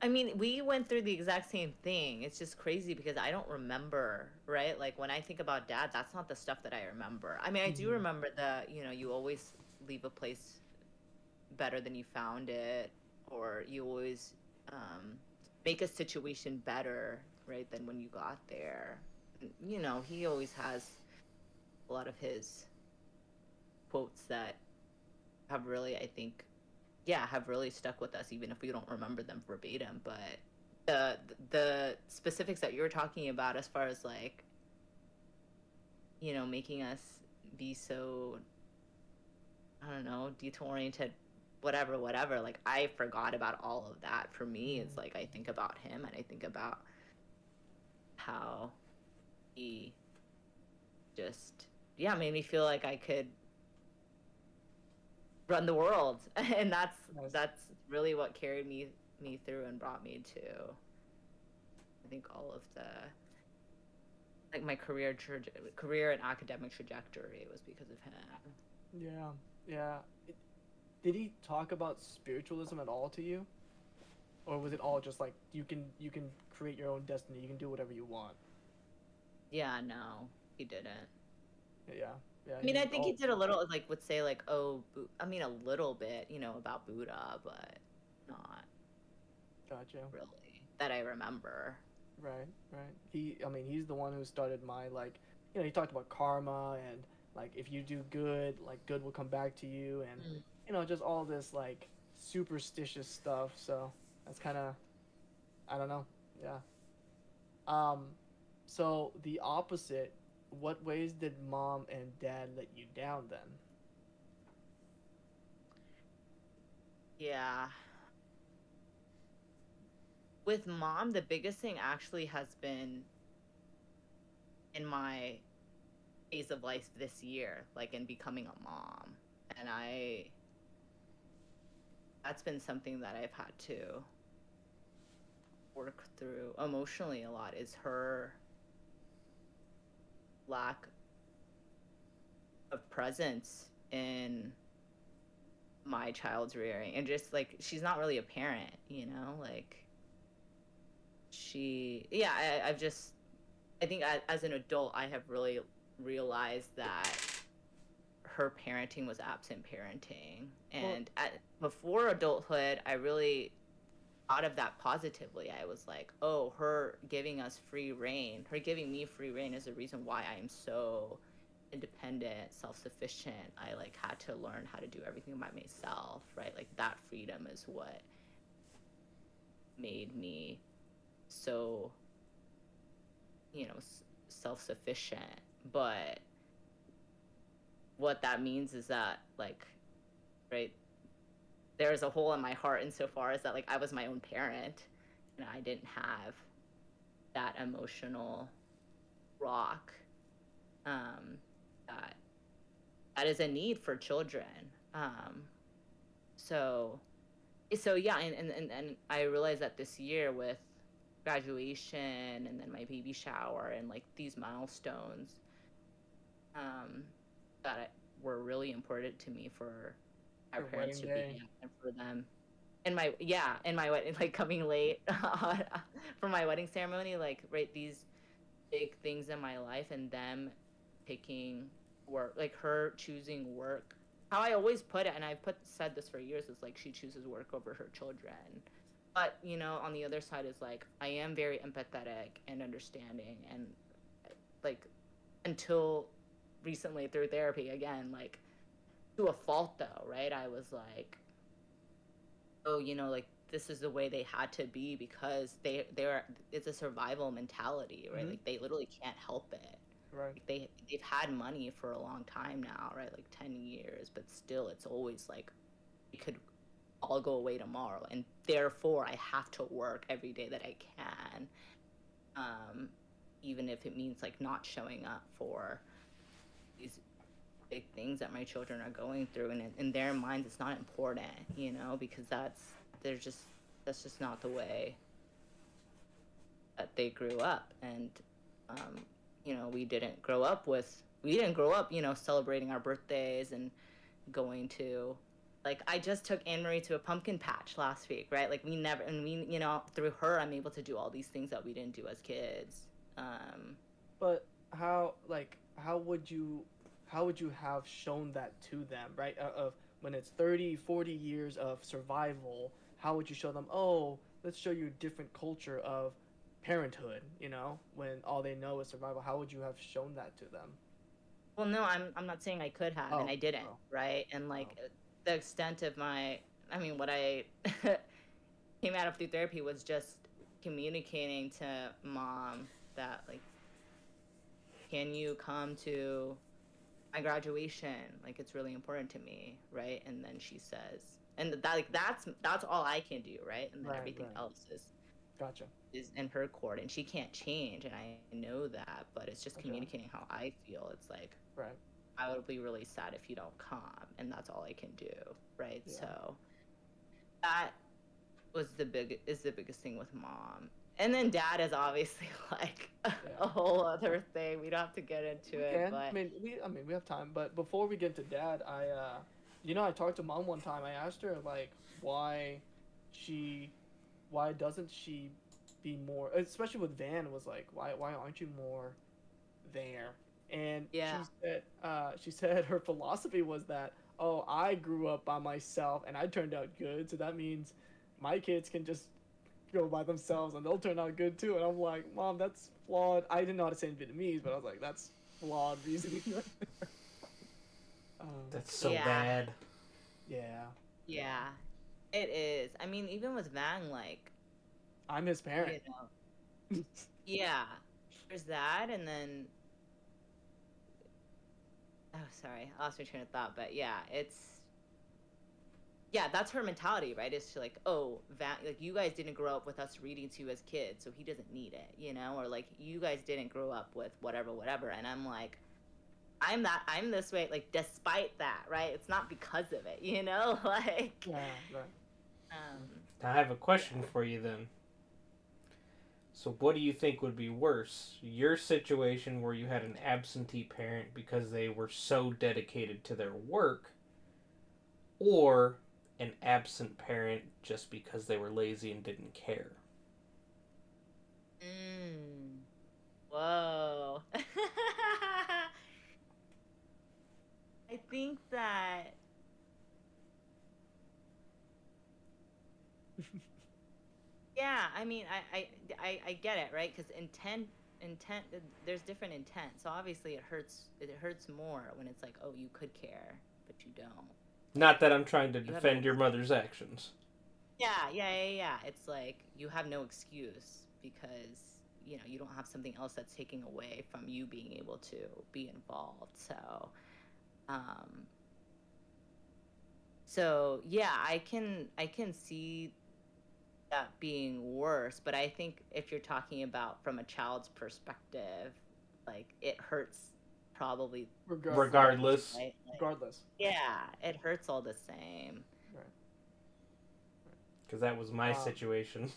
I mean, we went through the exact same thing. It's just crazy because I don't remember, right? Like when I think about dad, that's not the stuff that I remember. I mean, I do Hmm. remember the, you always leave a place better than you found it, or you always make a situation better, right, than when you got there. He always has a lot of his quotes that have really, I think, yeah, have really stuck with us, even if we don't remember them verbatim. But the specifics that you were talking about, as far as like, making us be so, I don't know, detail oriented, whatever. Like I forgot about all of that. For me, it's like I think about him and I think about how he just, yeah, made me feel like I could run the world, and that's Nice. that's really what carried me through and brought me to, I think, all of the, like, my career and academic trajectory was because of him. Yeah, yeah. Did he talk about spiritualism at all to you, or was it all just like you can create your own destiny, you can do whatever you want? Yeah, no, he didn't. Yeah, yeah. I mean, I think he Oh, did a little, like, would say, like, oh, I mean, a little bit, about Buddha, but not gotcha. really that I remember. Right, right. I mean, he's the one who started my like, he talked about karma and like if you do good, like good will come back to you, and Mm. just all this like superstitious stuff. So that's kind of, I don't know. Yeah. Um, so the opposite. What ways did mom and dad let you down then? Yeah. With mom, the biggest thing actually has been in my phase of life this year, like in becoming a mom. And that's been something that I've had to work through emotionally a lot, is her lack of presence in my child's rearing. And just like, she's not really a parent, like yeah, I've just, I think as an adult, I have really realized that her parenting was absent parenting. Well, And before adulthood, I really thought of that positively. I was like, oh, her giving me free reign is the reason why I am so independent, self-sufficient. I like had to learn how to do everything by myself, right? Like that freedom is what made me so, self-sufficient, but what that means is that, like, right, there's a hole in my heart insofar as that, like, I was my own parent and I didn't have that emotional rock, um, that that is a need for children. Um, so yeah, and I realized that this year with graduation and then my baby shower and like these milestones, um, that were really important to me for our Your parents wedding to be day. and for them. And my wedding, like coming late for my wedding ceremony, like right, these big things in my life and them picking work, like her choosing work. How I always put it, and said this for years, is like she chooses work over her children. But on the other side is like I am very empathetic and understanding, and like until recently through therapy again, like to a fault though, right? I was like, oh, like this is the way they had to be because they're it's a survival mentality, right? Mm-hmm. Like they literally can't help it. Right. Like they've had money for a long time now, right? Like 10 years, but still it's always like it could all go away tomorrow, and therefore I have to work every day that I can, um even if it means like not showing up for these big things that my children are going through, and in their minds it's not important, because that's just not the way that they grew up. And um we didn't grow up celebrating our birthdays and going to, like, I just took Anne Marie to a pumpkin patch last week, right? Like we never, and we through her I'm able to do all these things that we didn't do as kids. But how would you have shown that to them, right? Of when it's 30, 40 years of survival, how would you show them, oh, let's show you a different culture of parenthood, when all they know is survival? How would you have shown that to them? Well, no, I'm not saying I could have, and Oh, I didn't, oh, right? And like oh. the extent of what I came out of through therapy was just communicating to mom that, like, can you come to my graduation? Like, it's really important to me, right? And then she says, and that, like, that's all I can do, right? And then Right, everything right. else Gotcha. is in her court, and she can't change, and I know that, but it's just Okay. communicating how I feel. It's like, Right. I would be really sad if you don't come, and that's all I can do, right? Yeah. So that is the biggest thing with mom. And then dad is obviously like Yeah. a whole other thing. We don't have to get into We it, can. but We have time. But before we get to dad, I talked to mom one time. I asked her like why she, why doesn't she be more, especially with Van, was like why aren't you more there? And yeah. she said her philosophy was that, oh, I grew up by myself and I turned out good, so that means my kids can just go by themselves and they'll turn out good too. And I'm like, mom, that's flawed. I didn't know how to say in Vietnamese, but I was like, that's flawed reasoning. That's so Yeah. bad. Yeah. Yeah. It is. I mean, even with Vang, like, I'm his parent. you know, yeah. There's that, and then oh, sorry, I lost my train of thought. But yeah, that's her mentality, right? Is to like, oh, like you guys didn't grow up with us reading to you as kids, so he doesn't need it, or like you guys didn't grow up with whatever. And I'm like, I'm this way, like despite that, right? It's not because of it, like, Yeah, right. um, I have a yeah. question for you then. So, what do you think would be worse? Your situation where you had an absentee parent because they were so dedicated to their work, or an absent parent just because they were lazy and didn't care? Whoa. I think that, yeah, I mean, I get it, right? Because intent, there's different intent. So obviously it hurts more when it's like, oh, you could care, but you don't. Not that I'm trying to You have no, defend your mother's actions. yeah. It's like you have no excuse because you don't have something else that's taking away from you being able to be involved. Um, so yeah, I can see that being worse, but I think if you're talking about from a child's perspective, like it hurts probably the same, Regardless. right? Like, Regardless. yeah, it hurts all the same. Right. Because that was my Um, situation.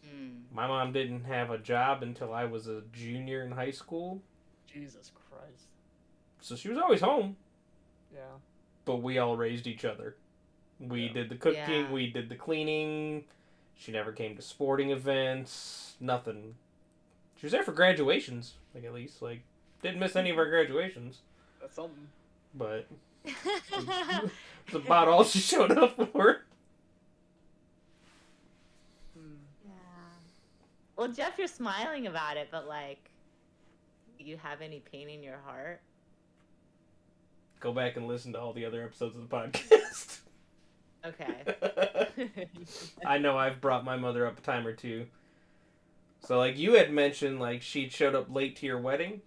Mm. My mom didn't have a job until I was a junior in high school. Jesus Christ. So she was always home. Yeah. But we all raised each other. We Yeah. did the cooking, Yeah. we did the cleaning. She never came to sporting events. Nothing. She was there for graduations, like at least. Like, didn't miss any of our graduations. That's something. But it's about all she showed up for. Yeah. Well, Jeff, you're smiling about it, but like, do you have any pain in your heart? Go back and listen to all the other episodes of the podcast. Okay. I know I've brought my mother up a time or two. So, like, you had mentioned, like, she showed up late to your wedding.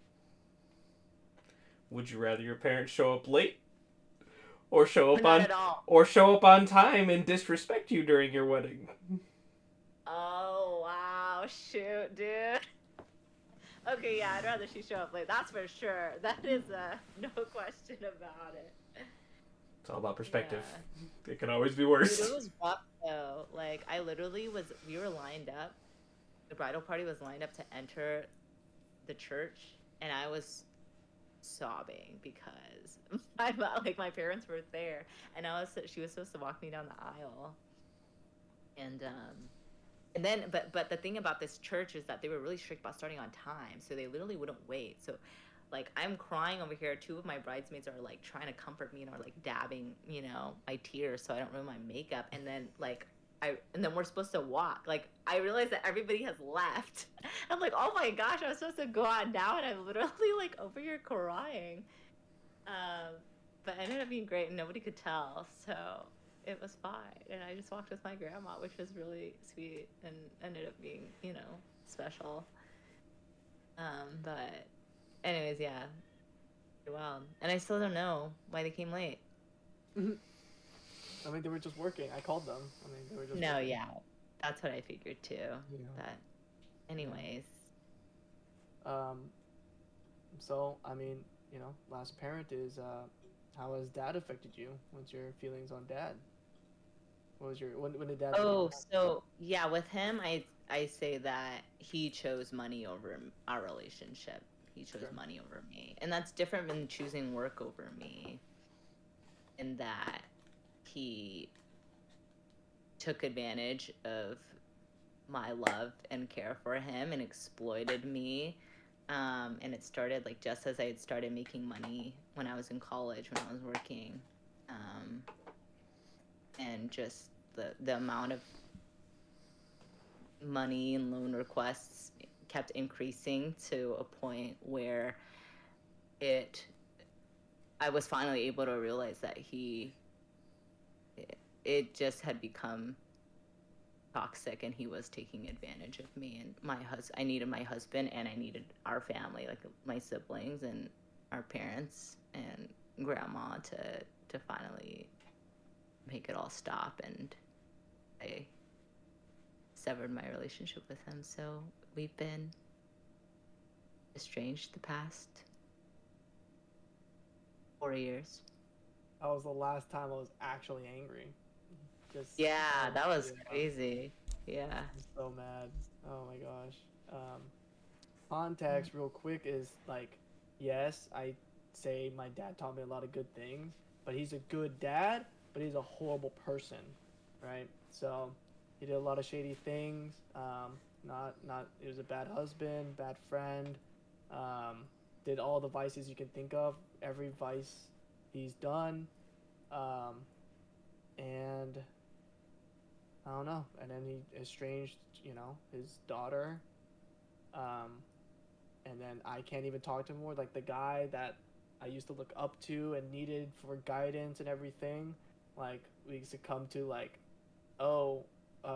Would you rather your parents show up late? Or show up Not on... at all. Or show up on time and disrespect you during your wedding? Oh, wow. Shoot, dude. Okay, yeah, I'd rather she show up late. That's for sure. That is no question about it. It's all about perspective. Yeah. It can always be worse. Dude, it was rough though. Like, we were lined up. The bridal party was lined up to enter the church, and I was sobbing because my parents were there, and she was supposed to walk me down the aisle, and then but the thing about this church is that they were really strict about starting on time, so they literally wouldn't wait. So like I'm crying over here, two of my bridesmaids are like trying to comfort me and are like dabbing my tears so I don't ruin my makeup, and then we're supposed to walk. Like, I realized that everybody has left. I'm like, oh my gosh, I was supposed to go on now, and I'm literally like over here crying. But it ended up being great, and nobody could tell, so it was fine. And I just walked with my grandma, which was really sweet, and ended up being, special. But anyways, yeah, well, and I still don't know why they came late. I mean, they were just working. I called them. I mean, they were just No, working. yeah, that's what I figured too. Yeah. But anyways. So, I mean, last parent is, how has dad affected you? What's your feelings on dad? When did dad? Oh, so yeah, with him, I say that he chose money over our relationship. He chose Sure. money over me, and that's different than choosing work over me. In that he took advantage of my love and care for him and exploited me. And it started like just as I had started making money when I was in college, when I was working. And just the amount of money and loan requests kept increasing to a point where I was finally able to realize that it just had become toxic, and he was taking advantage of me and I needed my husband, and I needed our family, like my siblings and our parents and grandma to finally make it all stop, and I severed my relationship with him. So we've been estranged the past 4 years. That was the last time I was actually angry. Yeah, that was crazy. Yeah. I'm so mad. Oh my gosh. Context, real quick, is like, yes, I say my dad taught me a lot of good things, but he's a good dad, but he's a horrible person, right? So he did a lot of shady things. He was a bad husband, bad friend. Did all the vices you can think of, every vice he's done. And I don't know. And then he estranged, his daughter. And then I can't even talk to him more. Like, the guy that I used to look up to and needed for guidance and everything, like, we used to come to, like, oh,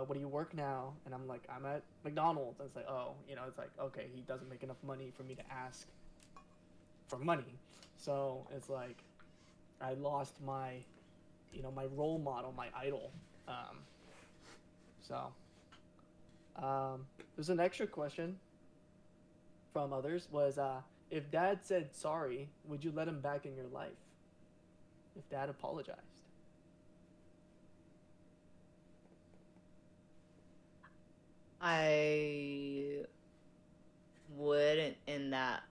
what do you work now? And I'm like, I'm at McDonald's. And it's like, oh, it's like, okay, he doesn't make enough money for me to ask for money. So it's like, I lost my, my role model, my idol. Um, so, there's an extra question from others was, if dad said sorry, would you let him back in your life? If dad apologized. I would, in that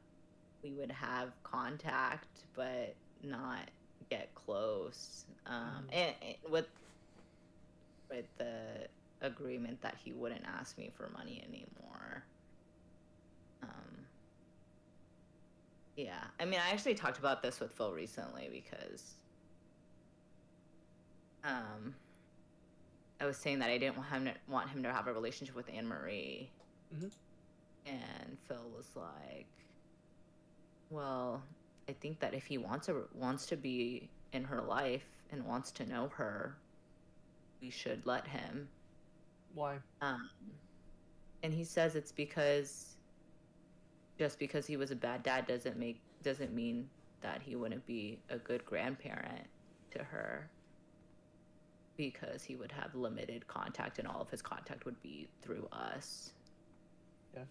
we would have contact, but not get close. And with the agreement that he wouldn't ask me for money anymore. Yeah, I mean, I actually talked about this with Phil recently because I was saying that I didn't want him to have a relationship with Anne Marie. Mm-hmm. And Phil was like, well, I think that if he wants to be in her life and wants to know her, we should let him. Why? And he says it's because just because he was a bad dad doesn't mean that he wouldn't be a good grandparent to her, because he would have limited contact and all of his contact would be through us. Yeah.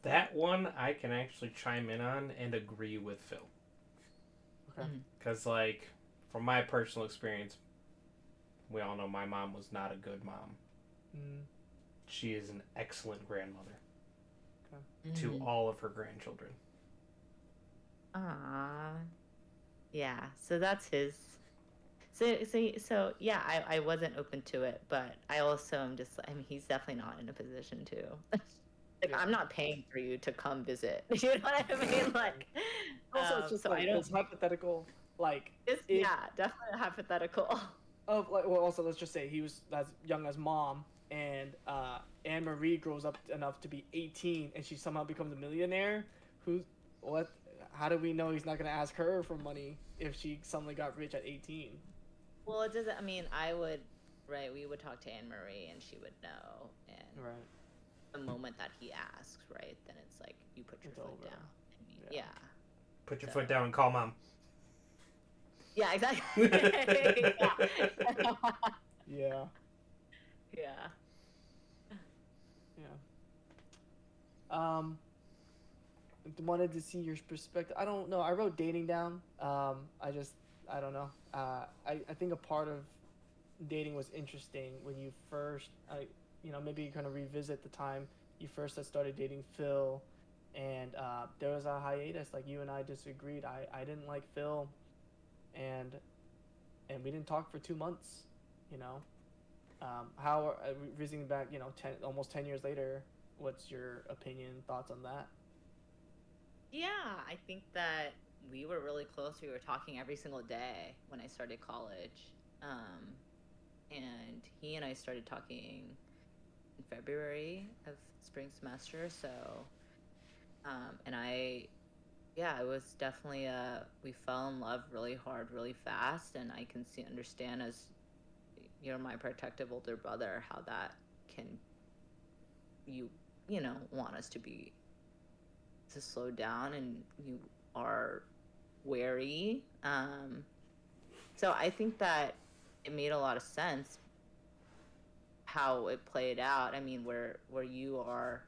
That one I can actually chime in on and agree with Phil. Okay. Because, like, from my personal experience, we all know my mom was not a good mom. Mm. She is an excellent grandmother Mm-hmm. to all of her grandchildren. Yeah. So that's his. So yeah, I wasn't open to it, but I also am just. I mean, he's definitely not in a position to. Like, Yeah. I'm not paying for you to come visit. You know what I mean? Like, Also, it's just so like I don't. this hypothetical, like, Yeah, definitely hypothetical. of like, well, also let's just say he was as young as mom, and Anne Marie grows up enough to be 18, and she somehow becomes a millionaire. What? How do we know he's not gonna ask her for money if she suddenly got rich at 18? Well, it doesn't. I mean, I would. Right, we would talk to Anne Marie, and she would know. And Right. the moment that he asks, right, then it's like you put your It's foot over. down. I mean, Yeah. Put your foot down and call mom. Yeah, exactly. Yeah. Yeah. Wanted to see your perspective. I don't know. I wrote dating down. I don't know. I think a part of dating was interesting when you first, maybe you kind of revisit the time you first had started dating Phil, and there was a hiatus. Like, you and I disagreed. I didn't like Phil, and we didn't talk for 2 months. You know, how visiting back, almost 10 years later. What's your opinion, thoughts on that? Yeah, I think that we were really close. We were talking every single day when I started college. And he and I started talking in February of spring semester. So, yeah, it was definitely we fell in love really hard, really fast. And I can understand, as you're my protective older brother, how that can, want us to slow down, and you are wary. So I think that it made a lot of sense how it played out. I mean, where you are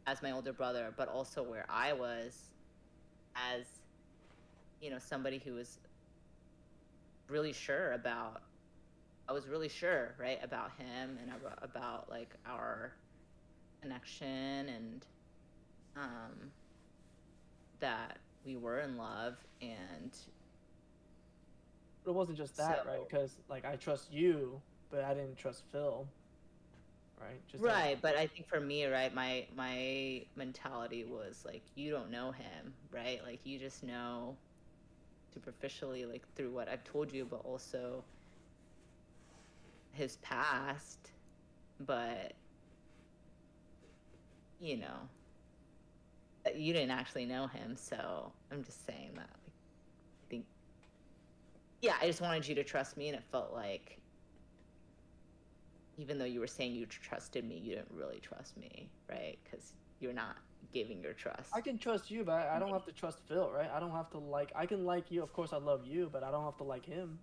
as my older brother, but also where I was as, somebody who was really sure about, I was really sure, right, about him and about like our connection, and that we were in love. And But it wasn't just that, so, right? Because, like, I trust you, but I didn't trust Phil, right? Just right, but I think for me, right, my mentality was like, you don't know him, right? Like, you just know superficially, like, through what I've told you, but also his past. But you know you didn't actually know him, so I'm just saying that, like, I think, yeah, I just wanted you to trust me, and it felt like even though you were saying you trusted me, you didn't really trust me, right? Because you're not giving your trust. I can trust you, but I don't have to trust Phil, right? I don't have to like. I can like you, of course. I love you, but I don't have to like him.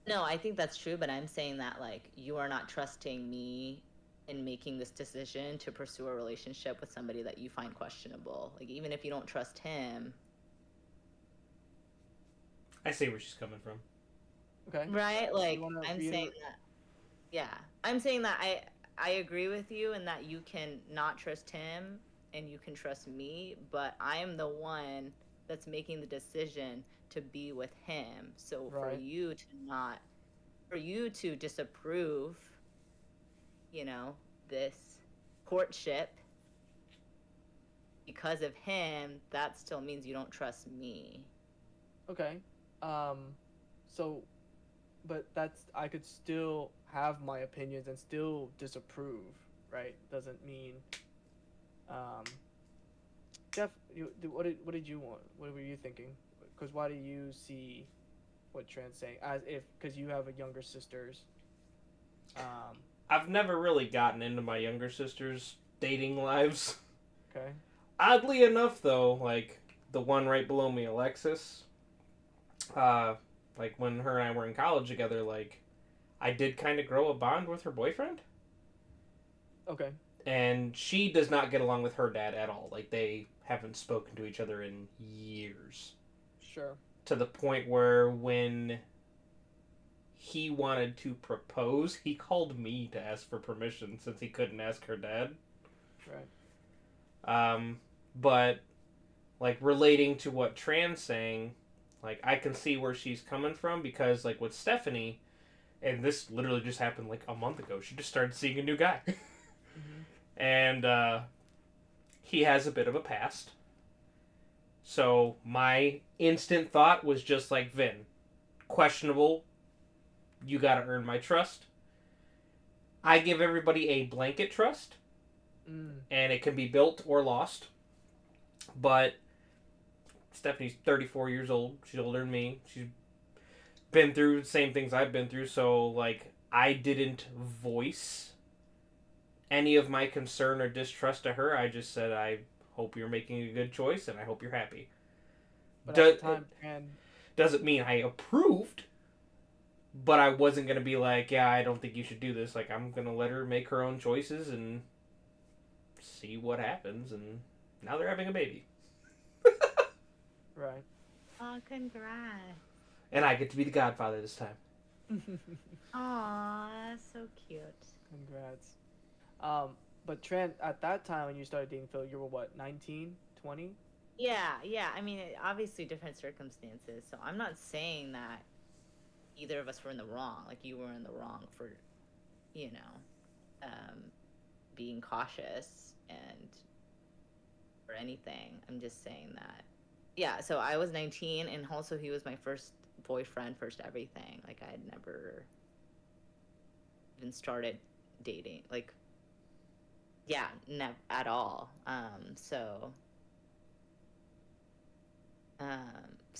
No, I think that's true, but I'm saying that like you are not trusting me in making this decision to pursue a relationship with somebody that you find questionable. Like even if you don't trust him, I see where she's coming from. Okay. right? Like wanna I'm reiterate? saying that, yeah, I'm saying that I agree with you in that you can not trust him and you can trust me, but I am the one that's making the decision to be with him. So Right. for you to disapprove, you know, this courtship because of him, that still means you don't trust me. Okay. So, but I could still have my opinions and still disapprove, right? Doesn't mean, um, Jeff, what did you want? What were you thinking? Because why do you see what Trent's saying as if because you have a younger sisters? Um, I've never really gotten into my younger sister's dating lives. okay. Oddly enough, though, like the one right below me, Alexis, like when her and I were in college together, like I did kind of grow a bond with her boyfriend, Okay. and she does not get along with her dad at all. Like they haven't spoken to each other in years, Sure. to the point where when he wanted to propose, he called me to ask for permission since he couldn't ask her dad. Right. But like relating to what Tran's saying, like I can see where she's coming from because like with Stephanie, and this literally just happened like a month ago. She just started seeing a new guy, Mm-hmm. and he has a bit of a past. So my instant thought was just like Vin, questionable. You gotta earn my trust. I give everybody a blanket trust, and it can be built or lost. But Stephanie's 34 years old. She's older than me. She's been through the same things I've been through. So, like, I didn't voice any of my concern or distrust to her. I just said, I hope you're making a good choice and I hope you're happy. But at the time, and doesn't mean I approved, but I wasn't going to be like, yeah, I don't think you should do this. Like, I'm going to let her make her own choices and see what happens. And now they're having a baby. right. Oh, congrats. And I get to be the godfather this time. Aw, so cute. Congrats. But Trent, at that time when you started dating Phil, you were what, 19, 20? Yeah. I mean, obviously different circumstances. So I'm not saying that either of us were in the wrong. Like you were in the wrong for, you know, being cautious and or anything. I'm just saying that. Yeah. So I was 19, and also he was my first boyfriend, first everything. Like I had never even started dating. Like, yeah, never at all. So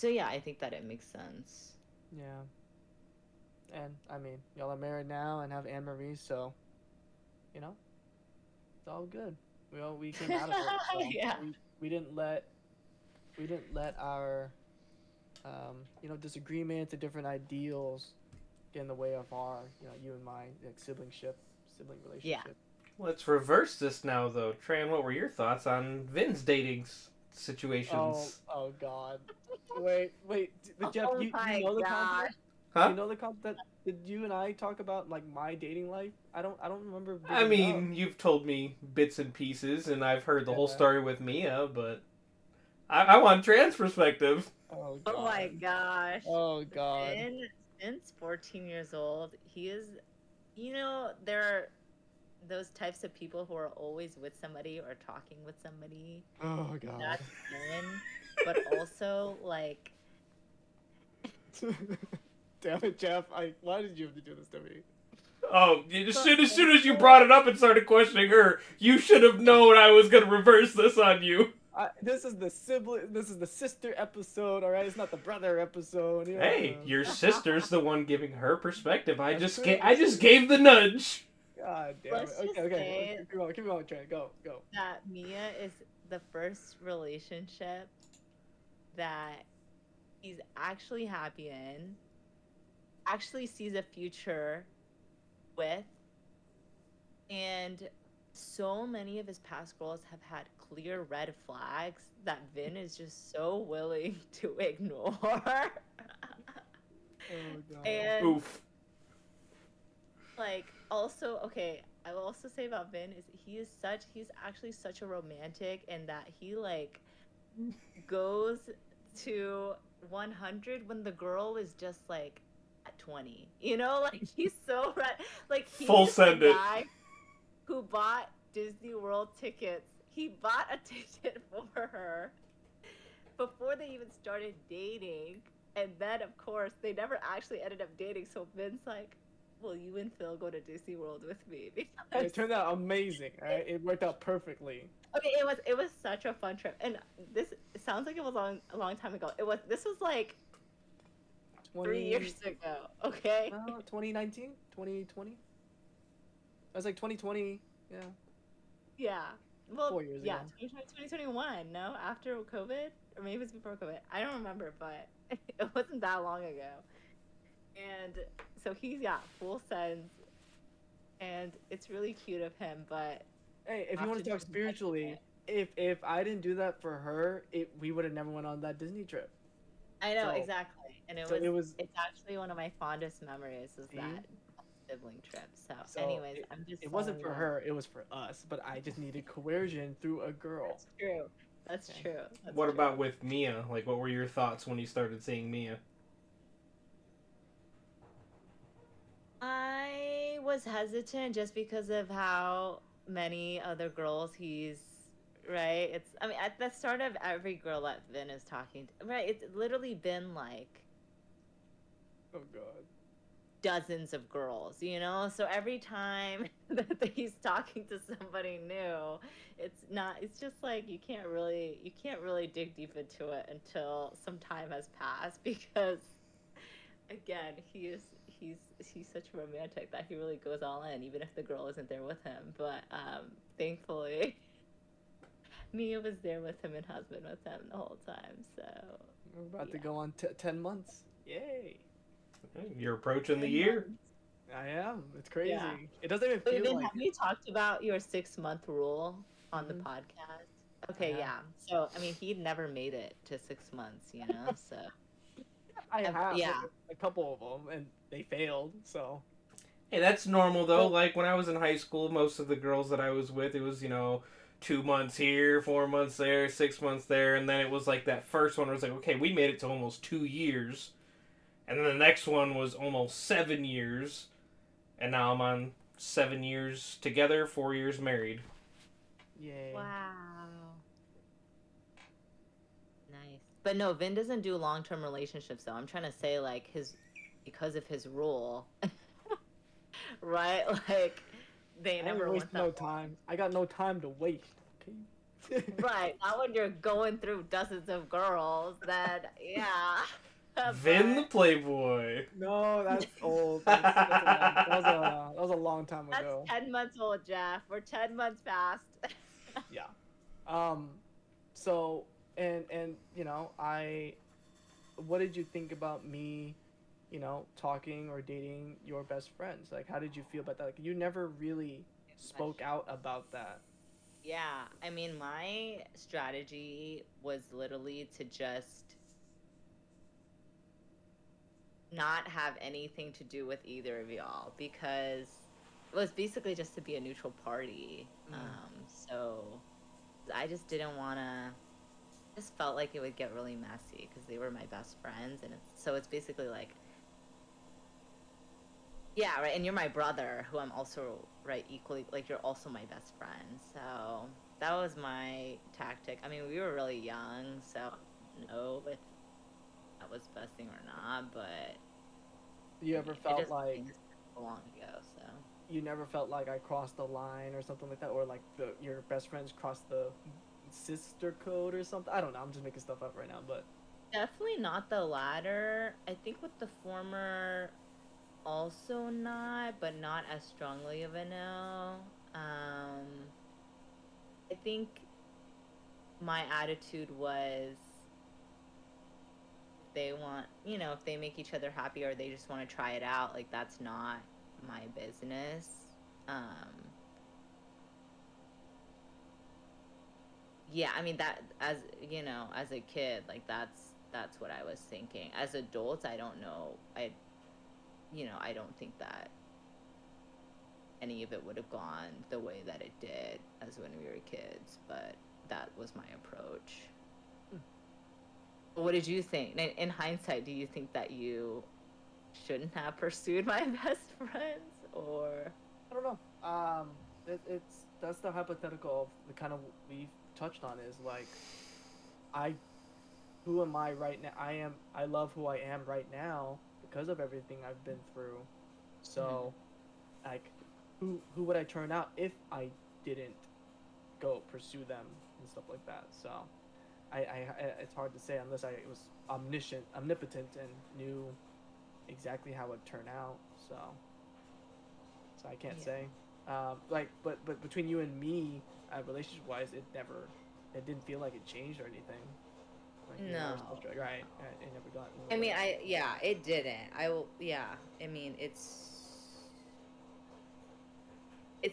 yeah, I think that it makes sense. Yeah. And I mean, y'all are married now and have Anne Marie, so you know, it's all good. We came out of it. So Yeah. we didn't let our disagreements and different ideals get in the way of our you and my like sibling relationship. Let's reverse this now, though. Tran, what were your thoughts on Vin's dating situations? Oh God. Wait. Jeff, Oh you my know the gosh. concept? Huh? You know the concept? Did you and I talk about like my dating life? I don't remember. I bringing it up. mean, you've told me bits and pieces, and I've heard the whole Yeah. story with Mia, but I want Tran's perspective. Oh God. Oh my gosh. Oh God. Since 14 years old, he is, there are those types of people who are always with somebody or talking with somebody. Oh God. That's fun, but also like. Damn it, Jeff! Why did you have to do this to me? Oh, as soon as you brought it up and started questioning her, you should have known I was going to reverse this on you. This is the sister episode, all right? It's not the brother episode. Hey, your sister's the one giving her perspective. I That's just true. gave the nudge. God damn it. Let's just Okay. say Keep going, Trey. Go. that Mia is the first relationship that he's actually happy in, actually sees a future with, and so many of his past girls have had clear red flags that Vin is just so willing to ignore. Oh god. And Oof. like also, okay, I will also say about Vin is he's actually such a romantic, and that he like goes to 100 when the girl is just like at 20. You know, like he's so like he Full is the send it. guy who bought Disney World tickets. He bought a ticket for her before they even started dating. And then, of course, they never actually ended up dating. So Vin's like, "Will you and Phil go to Disney World with me?" And Because it turned out amazing. All right, it worked out perfectly. okay, it was such a fun trip. And this it sounds like it was a long time ago. This was like 3 years ago. Okay. 2019, 2020. It was like 2020. Yeah, Yeah. Well, 4 years yeah, ago. 2021, no? After COVID? Or maybe it was before COVID. I don't remember, but it wasn't that long ago. And so he's got full sends, and it's really cute of him, but Hey, if you want to talk just spiritually, if I didn't do that for her, we would have never went on that Disney trip. I know, So, exactly. And it's actually one of my fondest memories is see? that sibling trip. So, So anyways, I'm just it so wasn't in for love. her, it was for us. But I just needed coercion through a girl. That's true. That's Okay. true. That's What true. about with Mia? Like, what were your thoughts when you started seeing Mia? I was hesitant just because of how many other girls he's right. It's I mean at the start of every girl that Vin is talking to, right. It's literally been like Oh god. dozens of girls, you know. So every time that he's talking to somebody new, it's not. It's just like you can't really dig deep into it until some time has passed because again he's such a romantic that he really goes all in even if the girl isn't there with him, but thankfully Mia was there with him and has been with him the whole time, so We're about to yeah. go on 10 months. Yay. You're approaching the 10 year. months. I am. It's crazy. Yeah. It doesn't even Wait, feel Vin, like have you talked about your 6-month rule on the Mhm. podcast? Okay, have. yeah. So I mean he'd never made it to 6 months, you know, so I have yeah. like, a couple of them, and they failed. So Hey, that's normal though. So- Like when I was in high school, most of the girls that I was with, it was 2 months here, 4 months there, 6 months there, and then it was like that first one was like, okay, we made it to almost 2 years, and then the next one was almost 7 years, and now I'm on 7 years together, 4 years married. yay. Wow. Nice. But no, Vin doesn't do long-term relationships though. I'm trying to say like because of his rule. Right? Like they I never ain't went waste that no long. time. I got no time to waste. Okay. Right. Not when you're going through dozens of girls, then yeah. Vin the But Playboy. No, that's old. That was a long time that's ago. 10 months old, Jeff. We're 10 months past. Yeah. Um. So and what did you think about me, talking or dating your best friends? Like, how did you feel about that? Like, you never really spoke out about that. Yeah, I mean, my strategy was literally to just not have anything to do with either of y'all because it was basically just to be a neutral party. So I just didn't want to. Just felt like it would get really messy because they were my best friends, and it's basically like, yeah, right. And you're my brother, who I'm also right equally like. You're also my best friend, so that was my tactic. I mean, we were really young, so I don't know if that was the best thing or not, but You I ever mean, felt like so long ago, so. you never felt like I crossed the line or something like that, or like your best friends crossed the sister code or something? I don't know. I'm just making stuff up right now, but Definitely not the latter. I think with the former also not, but not as strongly of a no. I think my attitude was if they want, if they make each other happy or they just want to try it out, like that's not my business. Um, yeah, I mean that as a kid, like that's what I was thinking. As adults, I don't know. I don't think that any of it would have gone the way that it did as when we were kids, but that was my approach. What did you think? In hindsight, do you think that you shouldn't have pursued my best friends, or? I don't know. It's that's the hypothetical of the kind of we've touched on is like, I, who am I right now? I love who I am right now because of everything I've been through. So, like, who would I turn out if I didn't go pursue them and stuff like that? So, it's hard to say unless I was omnipotent, and knew exactly how it would turn out. So I can't Yeah. say. But between you and me, relationship wise, it didn't feel like it changed or anything. Like me and I were still No. straight. Right. It never got in I the mean, way. yeah, it didn't. I will, yeah. I mean, it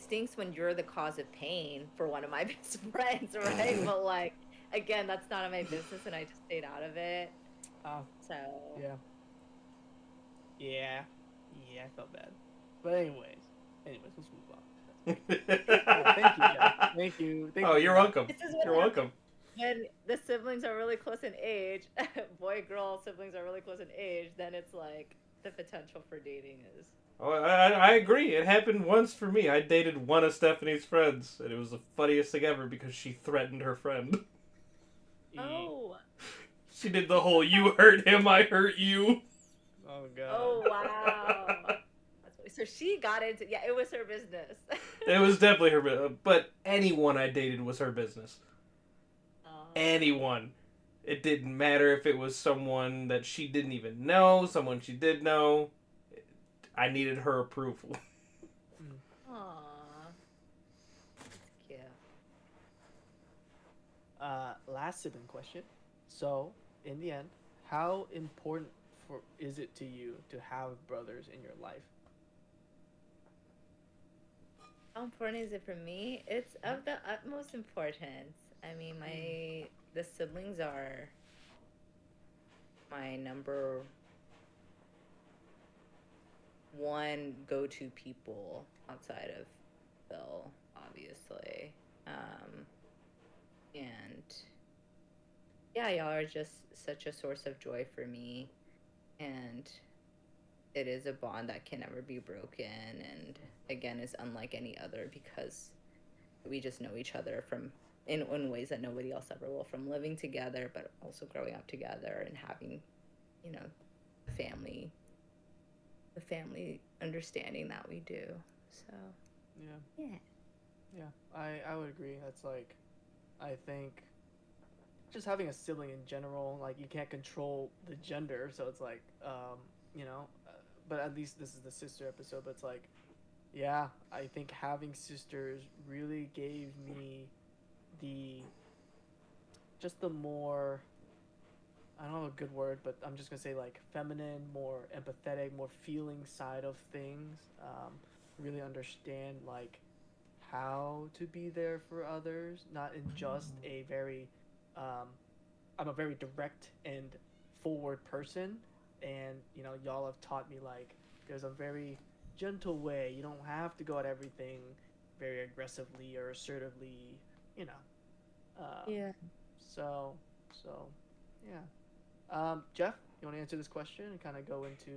stinks when you're the cause of pain for one of my best friends, right? But like, again, that's none of my business, and I just stayed out of it. Uh, So, yeah, yeah, yeah. I felt bad. But anyways, let's move on. Thank you, Jeff. Thank Oh, you for you're that. welcome. this is what You're welcome. when the siblings are really close in age, boy girl siblings are really close in age, then it's like the potential for dating is. Oh, I agree. It happened once for me. I dated one of Stephanie's friends, and it was the funniest thing ever because she threatened her friend. Oh. She did the whole "you hurt him, I hurt you." Oh God. Oh wow. That's funny. So she got into, yeah, it was her business. It was definitely her business. But anyone I dated was her business. Oh. Anyone. It didn't matter if it was someone that she didn't even know, someone she did know. I needed her approval. Mm. Aw. That's cute. Last sibling question. So, in the end, how important is it to you to have brothers in your life? How important is it for me? It's of the utmost importance. I mean, the siblings are my number one go-to people outside of Bill, obviously. And yeah, y'all are just such a source of joy for me, and it is a bond that can never be broken, and again is unlike any other because we just know each other from in ways that nobody else ever will, from living together but also growing up together and having, you know, family the family understanding that we do. So Yeah, yeah. yeah. I would agree. That's like, I think, just having a sibling in general, like you can't control the gender, so it's like, you know, but at least this is the sister episode. But it's like, yeah, I think having sisters really gave me the just the more, I don't know a good word, but I'm just gonna say like feminine, more empathetic, more feeling side of things. Really understand like how to be there for others, not in just a very, um, I'm a very direct and forward person, and y'all have taught me like there's a very gentle way. You don't have to go at everything very aggressively or assertively, you know. Um, Yeah. so so yeah. Jeff, you want to answer this question and kind of go into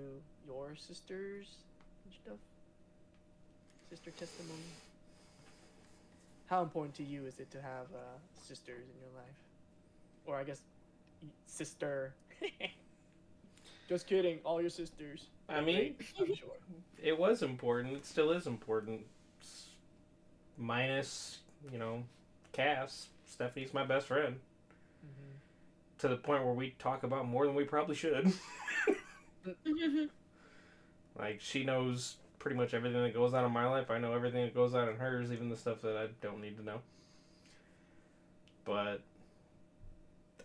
your sisters and stuff? Sister testimony. How important to you is it to have sisters in your life? Or I guess sister. Just kidding, all your sisters. I mean, I'm sure. it was important. It still is important. Minus, you know, Cass. Stephanie's my best friend. Mm-hmm. To the point where we talk about more than we probably should. Like, she knows pretty much everything that goes on in my life. I know everything that goes on in hers, even the stuff that I don't need to know. But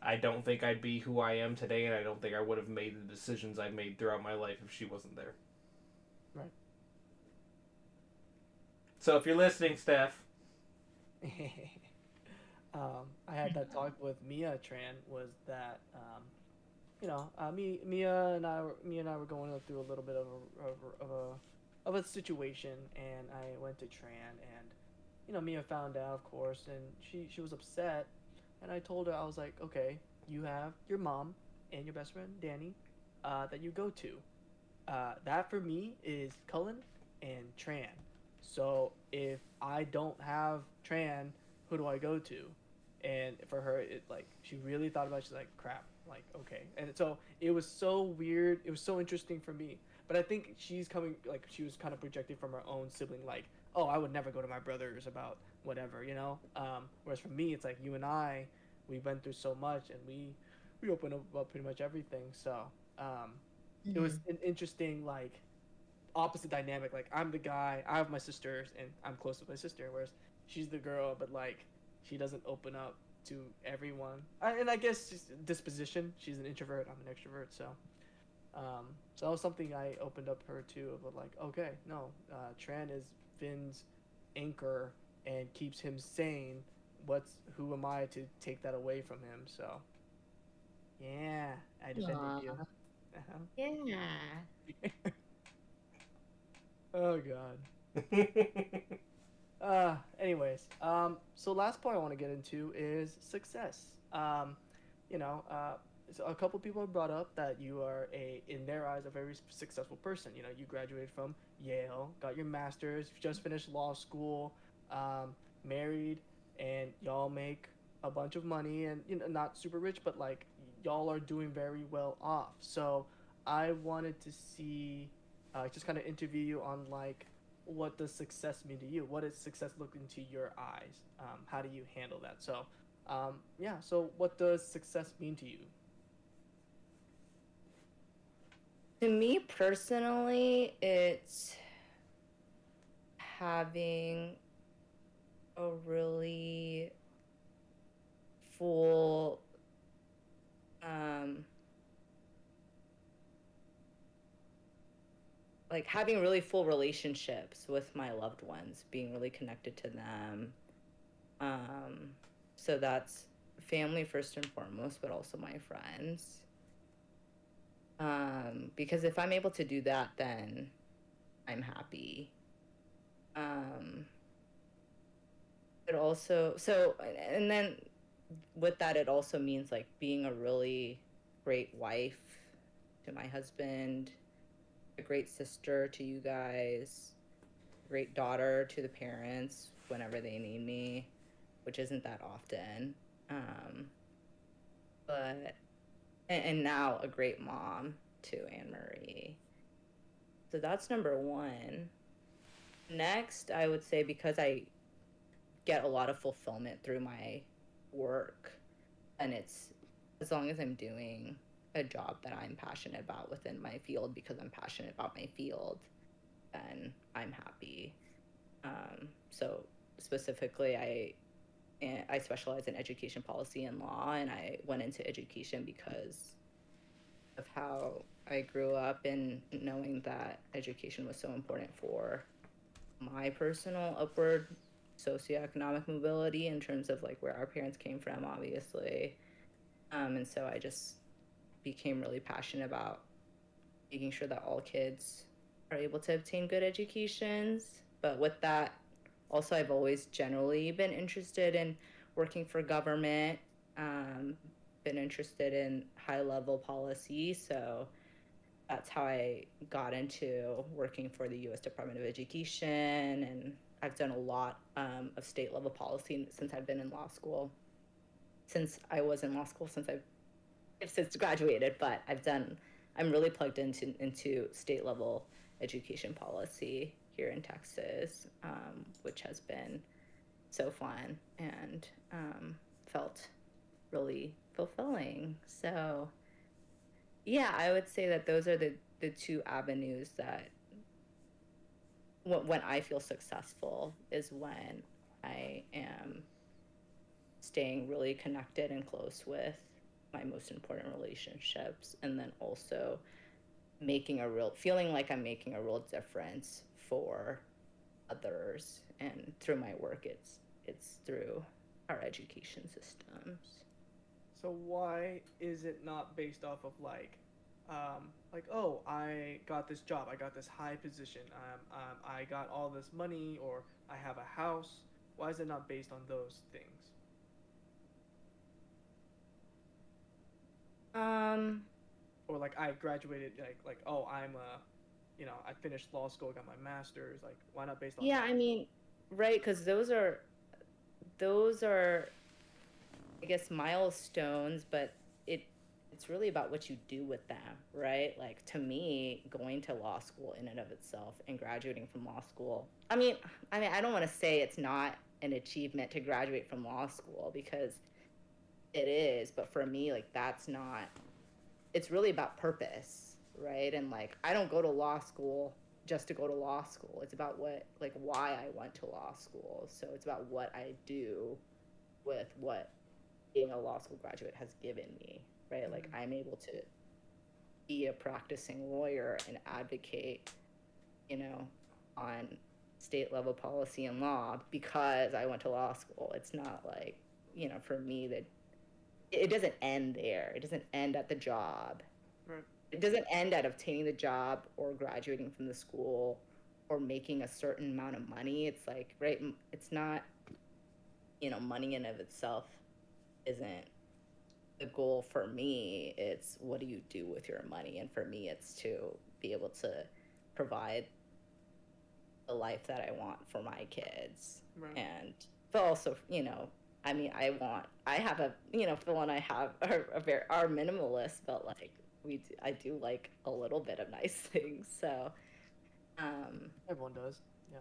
I don't think I'd be who I am today, and I don't think I would have made the decisions I've made throughout my life if she wasn't there. Right. So if you're listening, Steph. I had that talk with Mia Tran. Was that me and I were going through a little bit of a situation, and I went to Tran, and Mia found out, of course, and she was upset, and I told her, I was like, okay, you have your mom and your best friend Danny, that you go to. That for me is Cullen and Tran. So if I don't have Tran, who do I go to? And for her, it like she really thought about it. She's like, crap, like okay. And so it was so weird. It was so interesting for me. But I think she's coming like she was kind of projecting from her own sibling, like, oh, I would never go to my brothers about whatever, you know. Whereas for me, it's like you and I, we went through so much, and we open up about pretty much everything. So it was an interesting like opposite dynamic. Like I'm the guy, I have my sisters, and I'm close with my sister, whereas she's the girl, but like she doesn't open up to everyone. And I guess just disposition. She's an introvert. I'm an extrovert. So that was something I opened up her to. But like, okay, no, Tran is Finn's anchor and keeps him sane. Who am I to take that away from him? So yeah, I defended Aww. you. Uh-huh. Yeah. Oh God. Anyways, so last part I want to get into is success. You know, so a couple people have brought up that you are in their eyes, a very successful person. You know, you graduated from Yale, got your master's, just finished law school, married, and y'all make a bunch of money, and not super rich, but like y'all are doing very well off. So I wanted to see, just kind of interview you on like what does success mean to you? What does success look into your eyes? How do you handle that? So, yeah. So, what does success mean to you? To me personally, it's having a really full like having really full relationships with my loved ones, being really connected to them. Um, so that's family first and foremost, but also my friends. Because if I'm able to do that, then I'm happy. It also, so, and then with that, it also means like being a really great wife to my husband, a great sister to you guys, a great daughter to the parents whenever they need me, which isn't that often. But and now a great mom to Anne Marie. So that's number one. Next, I would say because I get a lot of fulfillment through my work, and it's as long as I'm doing a job that I'm passionate about within my field because I'm passionate about my field, then I'm happy. So specifically, I specialize in education policy and law, and I went into education because of how I grew up and knowing that education was so important for my personal upward socioeconomic mobility in terms of like where our parents came from, obviously. And so I just became really passionate about making sure that all kids are able to obtain good educations. But with that, also, I've always generally been interested in working for government, been interested in high level policy. So that's how I got into working for the U.S. Department of Education. And I've done a lot of state level policy since I've been in law school. Since I was in law school, since I've since graduated, but I'm really plugged into state level education policy here in Texas, which has been so fun and felt really fulfilling. So yeah, I would say that those are the two avenues that when I feel successful is when I am staying really connected and close with my most important relationships, and then also feeling like I'm making a real difference for others. And through my work, it's through our education systems. So why is it not based off of like, oh, I got this job, I got this high position, I got all this money, or I have a house? Why is it not based on those things? Um, Or like I graduated, like oh, I finished law school, got my master's. Like, why not based on yeah, that? I mean, right, because those are, I guess, milestones, but it it's really about what you do with them, right? Like to me, going to law school in and of itself and graduating from law school. I mean, I don't want to say it's not an achievement to graduate from law school because it is, but for me, like that's not. It's really about purpose, right? And like I don't go to law school just to go to law school. It's about why I went to law school. So it's about what I do with what being a law school graduate has given me, right? Like Mm-hmm. I'm able to be a practicing lawyer and advocate, you know, on state level policy and law because I went to law school. It's not like, for me that it doesn't end there. It doesn't end at the job. Right. It doesn't end at obtaining the job or graduating from the school or making a certain amount of money. It's like, right, it's not, money in of itself isn't the goal for me. It's what do you do with your money? And for me, it's to be able to provide the life that I want for my kids. Right. And but also, I have Phil and I have are minimalist, but like I do like a little bit of nice things. So, um, Everyone does. Yeah.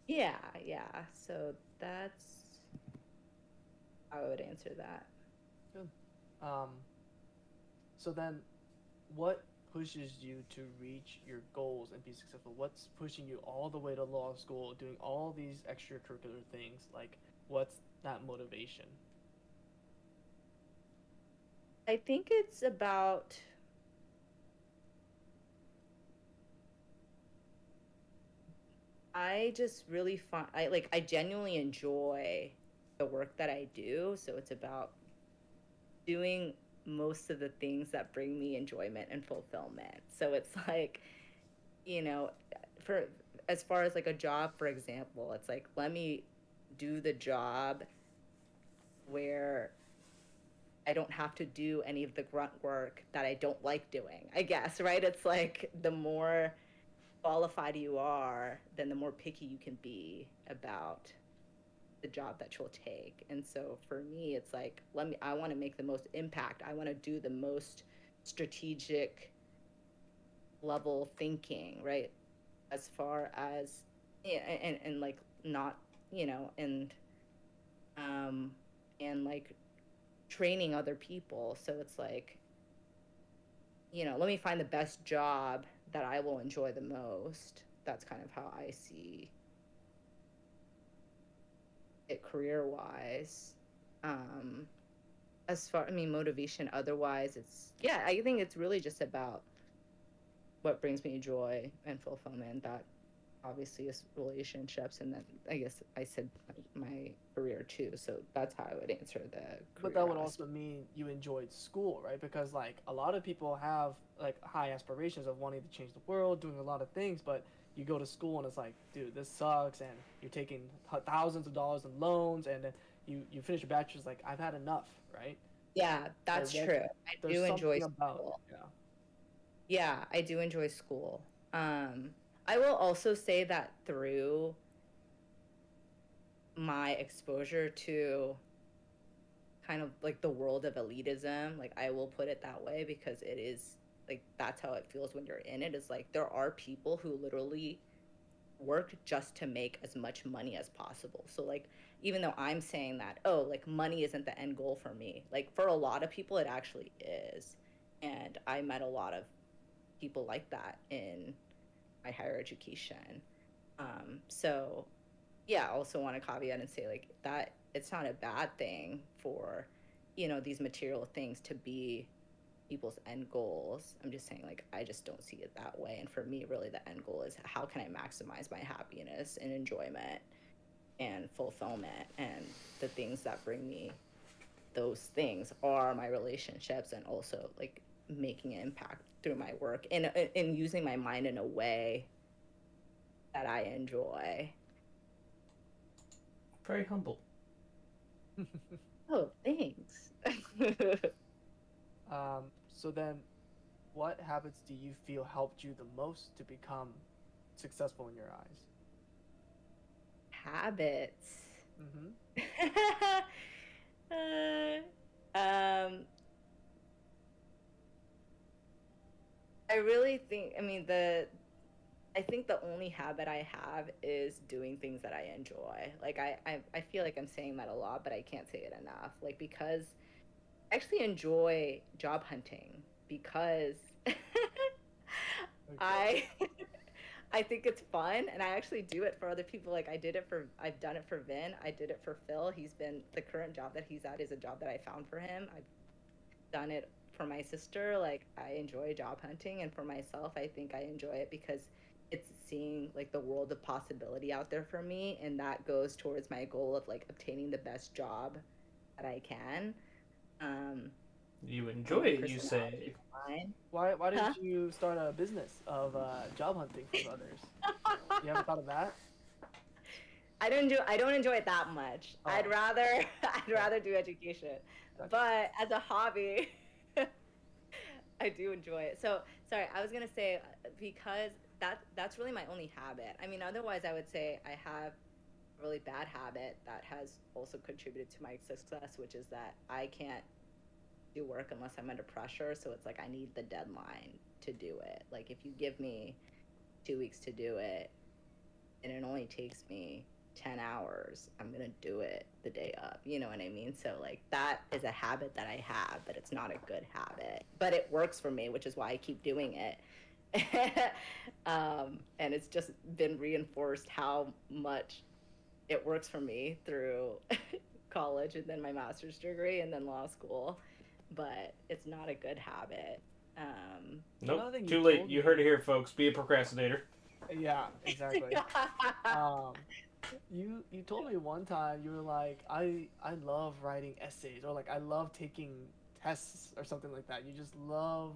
yeah, yeah. So that's how I would answer that. Good. Um. So then, what pushes you to reach your goals and be successful? What's pushing you all the way to law school, doing all these extracurricular things? Like, what's that motivation? I think it's about I just really find I genuinely enjoy the work that I do. So it's about doing most of the things that bring me enjoyment and fulfillment. So it's like, you know, for as far as like a job, for example, it's like let me do the job where I don't have to do any of the grunt work that I don't like doing, I guess, right? It's like the more qualified you are, then the more picky you can be about the job that you'll take. And so for me, it's like, I want to make the most impact. I want to do the most strategic level thinking, right? As far as, yeah, and like not, and, um, and like training other people. So it's like, let me find the best job that I will enjoy the most. That's kind of how I see it career wise. Um, motivation otherwise, yeah, I think it's really just about what brings me joy and fulfillment. That obviously is relationships. And then I guess I said my career too. So that's how I would answer the But career that would also aspect. mean you enjoyed school, right? Because like a lot of people have like high aspirations of wanting to change the world, doing a lot of things, but you go to school and it's like, dude, this sucks, and you're taking thousands of dollars in loans, and then you finish your bachelor's like, I've had enough, right? Yeah, Like that's what? true. I There's do enjoy something about school. yeah. Yeah, I do enjoy school. Um, I will also say that through my exposure to kind of like the world of elitism, like I will put it that way because it is like that's how it feels when you're in it. Is like there are people who literally work just to make as much money as possible. So like even though I'm saying that, oh, like money isn't the end goal for me, like for a lot of people it actually is. And I met a lot of people like that in my higher education. So yeah, I also want to caveat and say like that it's not a bad thing for, these material things to be people's end goals. I'm just saying like I just don't see it that way. And for me, really the end goal is how can I maximize my happiness and enjoyment and fulfillment, and the things that bring me those things are my relationships, and also like making an impact through my work and using my mind in a way that I enjoy. Very humble. Oh, thanks. So then, what habits do you feel helped you the most to become successful in your eyes? Habits. Mm-hmm. um, I really think, I think the only habit I have is doing things that I enjoy. Like I feel like I'm saying that a lot, but I can't say it enough. Like because I actually enjoy job hunting because Okay. I I think it's fun, and I actually do it for other people. Like I've done it for Vin. I did it for Phil. The current job that he's at is a job that I found for him. I've done it for my sister. Like I enjoy job hunting, and for myself, I think I enjoy it because it's seeing like the world of possibility out there for me, and that goes towards my goal of like obtaining the best job that I can. Um, You enjoy Maybe it, you personality say. mine. Why Huh? didn't you start a business of job hunting for others? You haven't thought of that? I don't enjoy it that much. I'd Oh, rather I'd okay. rather do education. Gotcha. But as a hobby, I do enjoy it. So sorry, I was gonna say because that's really my only habit. I mean, otherwise I would say I have a really bad habit that has also contributed to my success, which is that I can't do work unless I'm under pressure. So it's like I need the deadline to do it. Like if you give me 2 weeks to do it, and it only takes me 10 hours, I'm going to do it the day of. You know what I mean? So, like, that is a habit that I have, but it's not a good habit. But it works for me, which is why I keep doing it. And it's just been reinforced how much it works for me through college and then my master's degree and then law school. But it's not a good habit. Um, Nope. Another thing you Too late. told You heard me. it here, folks. Be a procrastinator. Yeah, exactly. Um, you told me one time you were like, I love writing essays, or like I love taking tests or something like that. You just love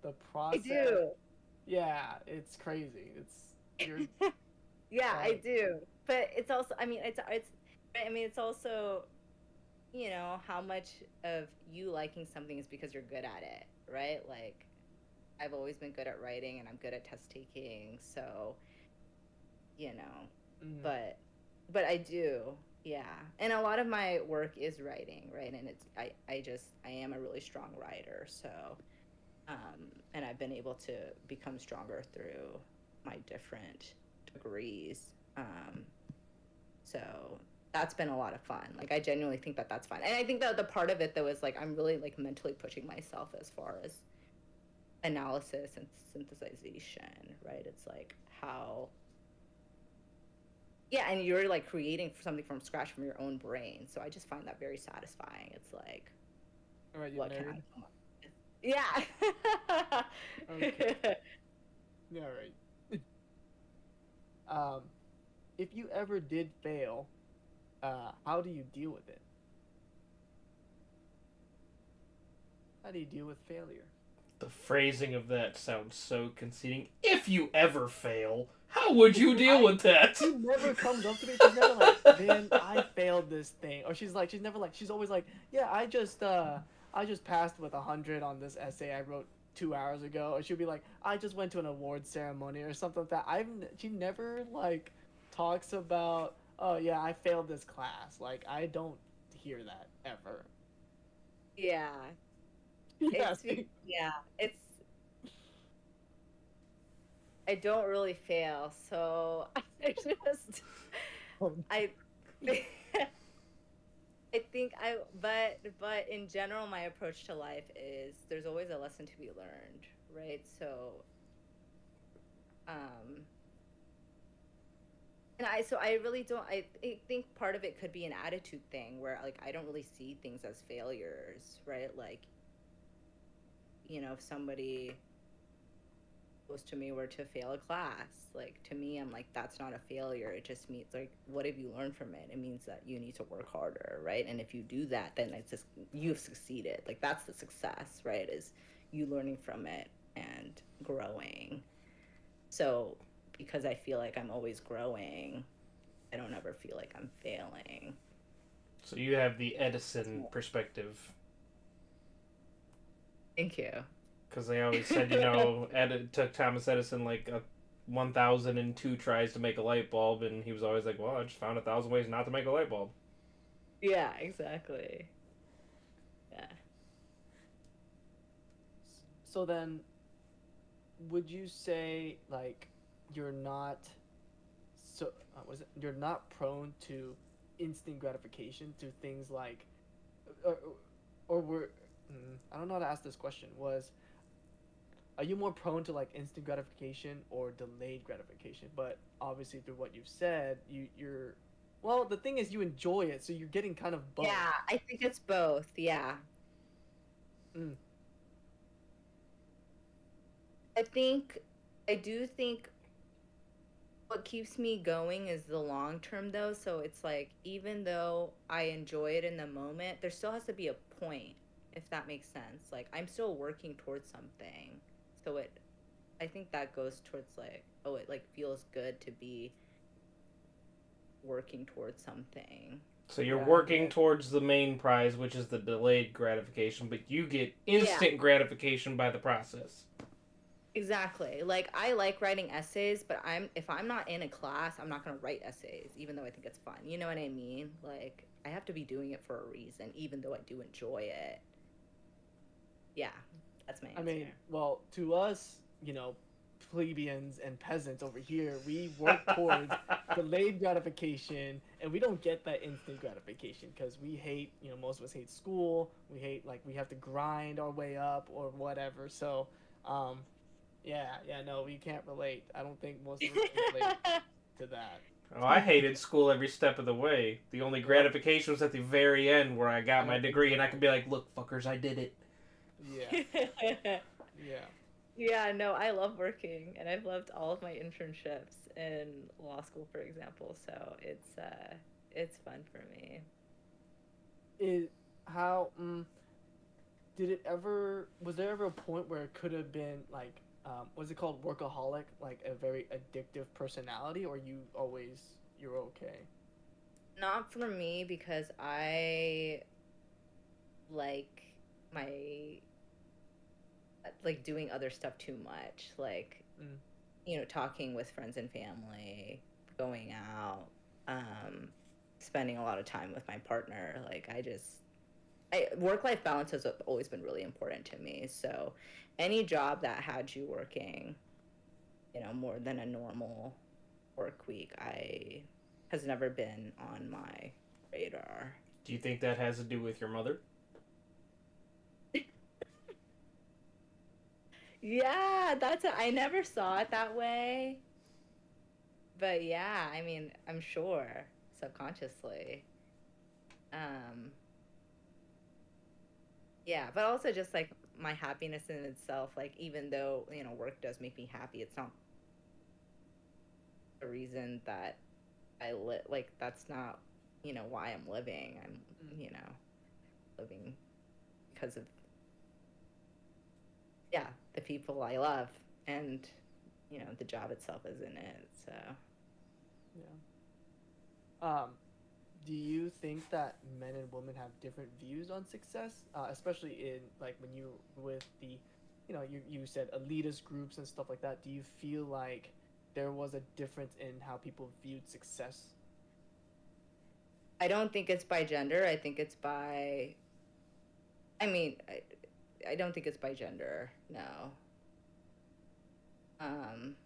the I process. do. Yeah, it's crazy. You're Yeah, I like do. But it's also, it's also, how much of you liking something is because you're good at it, right? Like I've always been good at writing and I'm good at test taking, so, you know, mm, but I do. Yeah. And a lot of my work is writing, right? And I am a really strong writer, so and I've been able to become stronger through my different degrees. So that's been a lot of fun. Like I genuinely think that that's fun, and I think that the part of it though is like I'm really like mentally pushing myself as far as analysis and synthesization, right? It's like how, yeah, and you're like creating something from scratch from your own brain. So I just find that very satisfying. It's like, all right, you what can I married? come up with? Yeah. Okay. Yeah, all right. Um, if you ever did fail, how do you deal with it? How do you deal with failure? The phrasing of that sounds so conceiting. If you ever fail, how would you deal I with that? She never comes up to me. She's never like, "Vin, I failed this thing," or she's never like, she's always like, "Yeah, I just passed with 100 on this essay I wrote 2 hours ago," or she'll be like, "I just went to an award ceremony," or something like that. She never like talks about, "Oh yeah, I failed this class." Like I don't hear that ever. Yeah. Yeah, see? Yeah, it's I don't really fail, so I just I I think but in general my approach to life is there's always a lesson to be learned, right? So um And I really don't. I think part of it could be an attitude thing where like I don't really see things as failures, right? Like, if somebody was to me were to fail a class, like to me, I'm like, that's not a failure. It just means like, what have you learned from it? It means that you need to work harder, right? And if you do that, then it's just you've succeeded. Like that's the success, right? Is you learning from it and growing. So because I feel like I'm always growing, I don't ever feel like I'm failing. So you have the Edison perspective. Thank you. Because they always said, it took Thomas Edison like 1,002 tries to make a light bulb, and he was always like, well, I just found 1,000 ways not to make a light bulb. Yeah, exactly. Yeah. So then, would you say like you're not so was it you're not prone to instant gratification to things like or, or were I don't know how to ask this question. Was are you more prone to like instant gratification or delayed gratification? But obviously, through what you've said, you're well. The thing is, you enjoy it, so you're getting kind of both. Yeah, I think it's both. Yeah. Mm, I think, I do think what keeps me going is the long term though. So it's like, even though I enjoy it in the moment, there still has to be a point, if that makes sense. Like, I'm still working towards something. So I think that goes towards like, oh, it like feels good to be working towards something. So you're yeah, working towards the main prize, which is the delayed gratification, but you get Yeah. instant gratification by the process. Exactly. Like I like writing essays, but if I'm not in a class, I'm not going to write essays even though I think it's fun. You know what I mean? Like I have to be doing it for a reason even though I do enjoy it. Yeah. That's my answer. I mean, well, to us, plebeians and peasants over here, we work towards delayed gratification, and we don't get that instant gratification because we hate, most of us hate school. We hate like we have to grind our way up or whatever. So, um, yeah, no, we can't relate. I don't think most of us can relate to that. Oh, I hated school every step of the way. The only Yep. gratification was at the very end where I got my Yep. degree and I could be like, look, fuckers, I did it. Yeah. Yeah. Yeah, no, I love working and I've loved all of my internships in law school, for example. So it's fun for me. It how did it ever was there ever a point where it could have been like was it called workaholic, like a very addictive personality, or you're okay? Not for me because I like my like doing other stuff too much. Like Mm. talking with friends and family, going out, um, spending a lot of time with my partner. Like work life balance has always been really important to me. So any job that had you working, more than a normal work week, I has never been on my radar. Do you think that has to do with your mother? Yeah, I never saw it that way. But yeah, I mean, I'm sure subconsciously. Um, yeah, but also just like my happiness in itself, like even though, work does make me happy, it's not the reason that I live, like that's not, why I'm living. I'm, Mm. living because of yeah, the people I love and the job itself isn't it. So Yeah. Um, do you think that men and women have different views on success, especially in like when you with the, you said elitist groups and stuff like that? Do you feel like there was a difference in how people viewed success? I don't think it's by gender. I think it's by I mean, I don't think it's by gender. No. Um,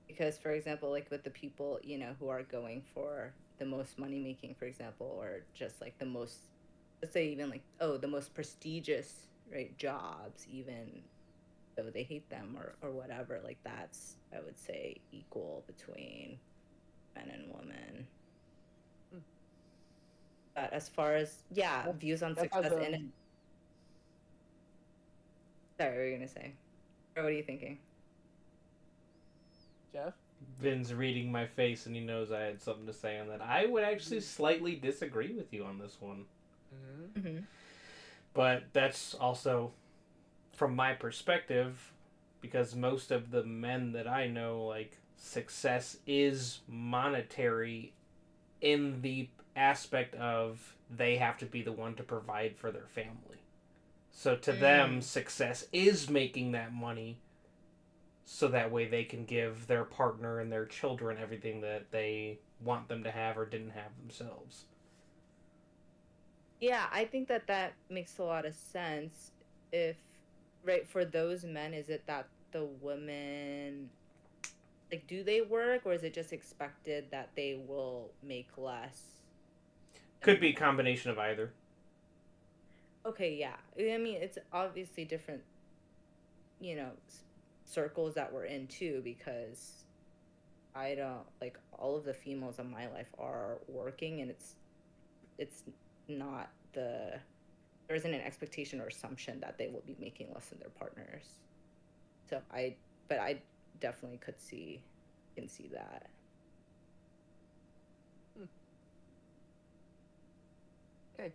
because for example, like with the people, who are going for the most money making, for example, or just like the most, let's say even like, oh, the most prestigious, right, jobs, even, though they hate them or whatever. Like that's, I would say, equal between men and women. Hmm. But as far as views on Jeff has success and sorry, what were you gonna say? Or what are you thinking? Jeff. Vin's reading my face and he knows I had something to say on that. I would actually slightly disagree with you on this one. Mm-hmm. Mm-hmm. But that's also from my perspective, because most of the men that I know, like, success is monetary in the aspect of they have to be the one to provide for their family. So to them, success is making that money so that way they can give their partner and their children everything that they want them to have or didn't have themselves. Yeah, I think that that makes a lot of sense. If, right, for those men, is it that the women, like, do they work or is it just expected that they will make less than Could the be a man? combination of either. Okay, yeah. I mean, it's obviously different, you know, circles that we're in too, because I don't, like, all of the females in my life are working, and it's not there isn't an expectation or assumption that they will be making less than their partners. So but I definitely can see that. Hmm. Okay.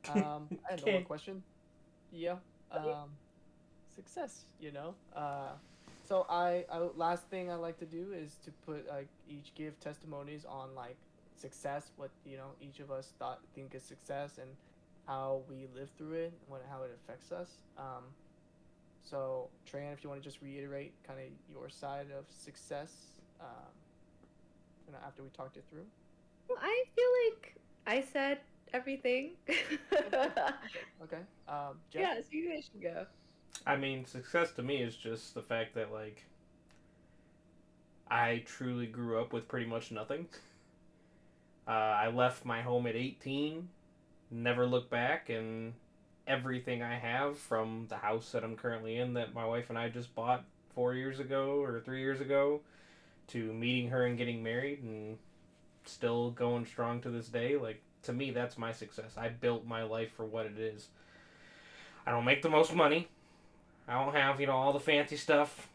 I had no more Okay. question. Yeah. Um, Success. So last thing I like to do is to put like each give testimonies on like success, what each of us think is success, and how we live through it, and how it affects us. So Tran, if you want to just reiterate kind of your side of success, after we talked it through. Well, I feel like I said everything. Okay. Jeff. Yeah, so you guys should go. I mean, success to me is just the fact that, like, I truly grew up with pretty much nothing. I left my home at 18, never looked back, and everything I have, from the house that I'm currently in that my wife and I just bought 4 years ago or 3 years ago, to meeting her and getting married and still going strong to this day, like, to me, that's my success. I built my life for what it is. I don't make the most money. I don't have, all the fancy stuff.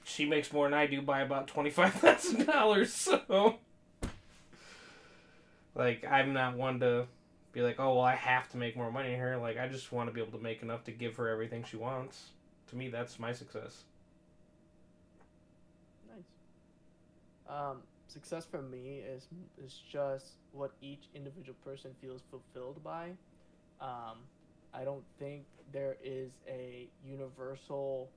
She makes more than I do by about $25,000, so like, I'm not one to be like, oh well, I have to make more money than her. Like, I just want to be able to make enough to give her everything she wants. To me, that's my success. Nice. Success for me is just what each individual person feels fulfilled by. Um, I don't think there is a universal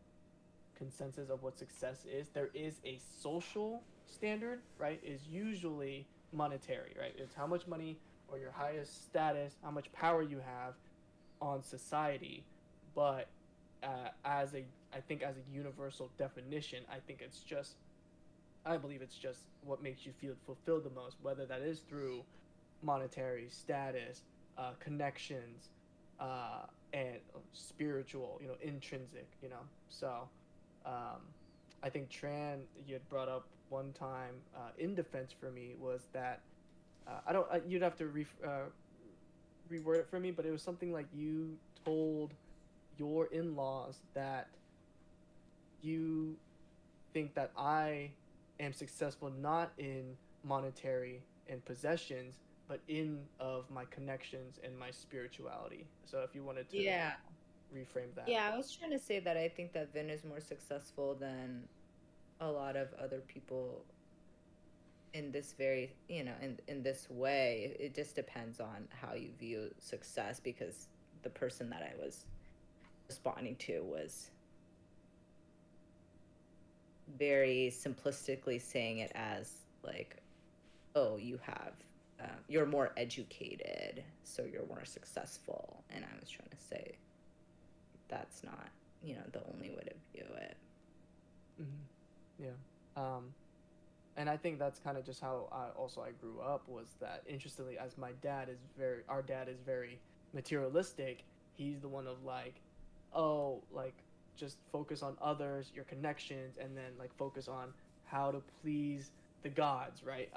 consensus of what success is. There is a social standard, right? Is usually monetary, right? It's how much money or your highest status, how much power you have on society. But I think as a universal definition, I believe it's just what makes you feel fulfilled the most, whether that is through monetary status, connections, and spiritual, intrinsic, So, um, I think Tran, you had brought up one time in defense for me was that I don't. You'd have to reword it for me, but it was something like you told your in-laws that you think that I am successful not in monetary and possessions, but in of my connections and my spirituality. So if you wanted to Yeah. reframe that. Yeah, I was trying to say that I think that Vin is more successful than a lot of other people in this very, in this way. It just depends on how you view success, because the person that I was responding to was very simplistically saying it as like, oh, you're more educated, so you're more successful. And I was trying to say that's not, the only way to view it. Mm-hmm. Yeah. And I think that's kind of just how I grew up, was that interestingly, as our dad is very materialistic. He's the one of like, oh, like just focus on others, your connections, and then like focus on how to please the gods, right?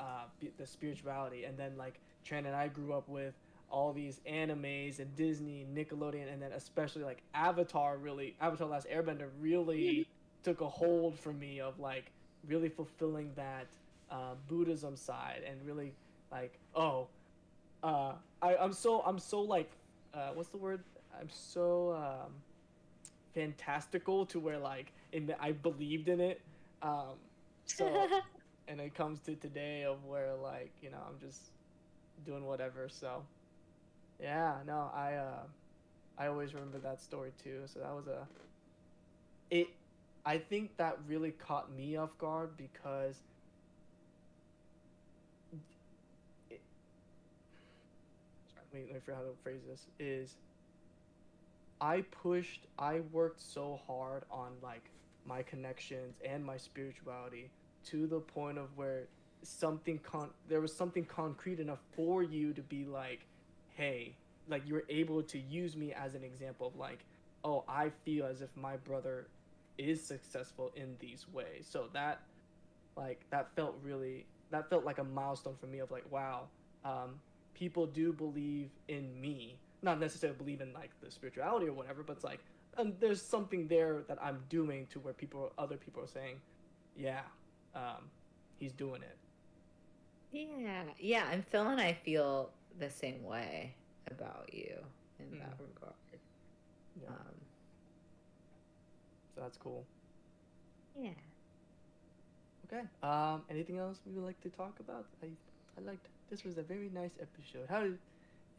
The spirituality, and then like Tran and I grew up with all these animes and Disney, Nickelodeon, and then especially like Avatar. Really, Avatar: Last Airbender really took a hold for me of like really fulfilling that Buddhism side and really like I'm so like what's the word? I'm so fantastical to where like I believed in it. So and it comes to today of where like I'm just doing whatever. So yeah, no, I always remember that story too. So that was a it. I think that really caught me off guard because it, let me figure out how to phrase this is I worked so hard on like my connections and my spirituality to the point of where there was something concrete enough for you to be like, hey, like you're able to use me as an example of like, oh, I feel as if my brother is successful in these ways. So that felt like a milestone for me of like, wow, um, people do believe in me, not necessarily believe in like the spirituality or whatever, but it's like there's something there that I'm doing to where other people are saying, yeah, um, he's doing it. Yeah, yeah, and Phil and I feel the same way about you in that Mm, regard. yeah, Um, so that's cool. yeah. Okay. Anything else we would like to talk about? I liked this was a very nice episode. How did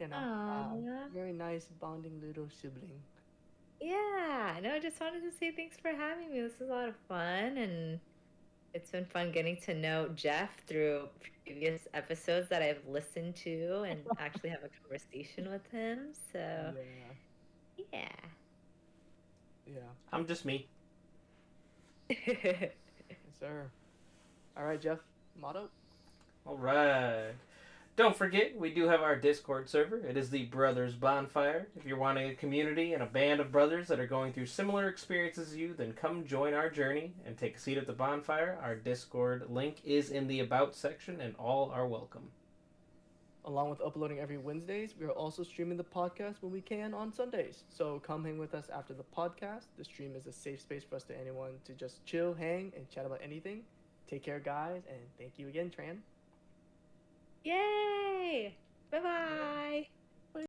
you know? Aw. Very nice bonding little sibling. Yeah, no, I just wanted to say thanks for having me. This was a lot of fun, and it's been fun getting to know Jeff through previous episodes that I've listened to and actually have a conversation with him. So, Yeah, yeah. yeah. I'm just me. Yes, sir. All right, Jeff. Motto. All right. Don't forget, we do have our Discord server. It is the Brothers Bonfire. If you're wanting a community and a band of brothers that are going through similar experiences as you, then come join our journey and take a seat at the bonfire. Our Discord link is in the About section, and all are welcome. Along with uploading every Wednesdays, we are also streaming the podcast when we can on Sundays. So come hang with us after the podcast. The stream is a safe space for us to anyone to just chill, hang, and chat about anything. Take care, guys, and thank you again, Tran. Yay! Bye Yeah. bye.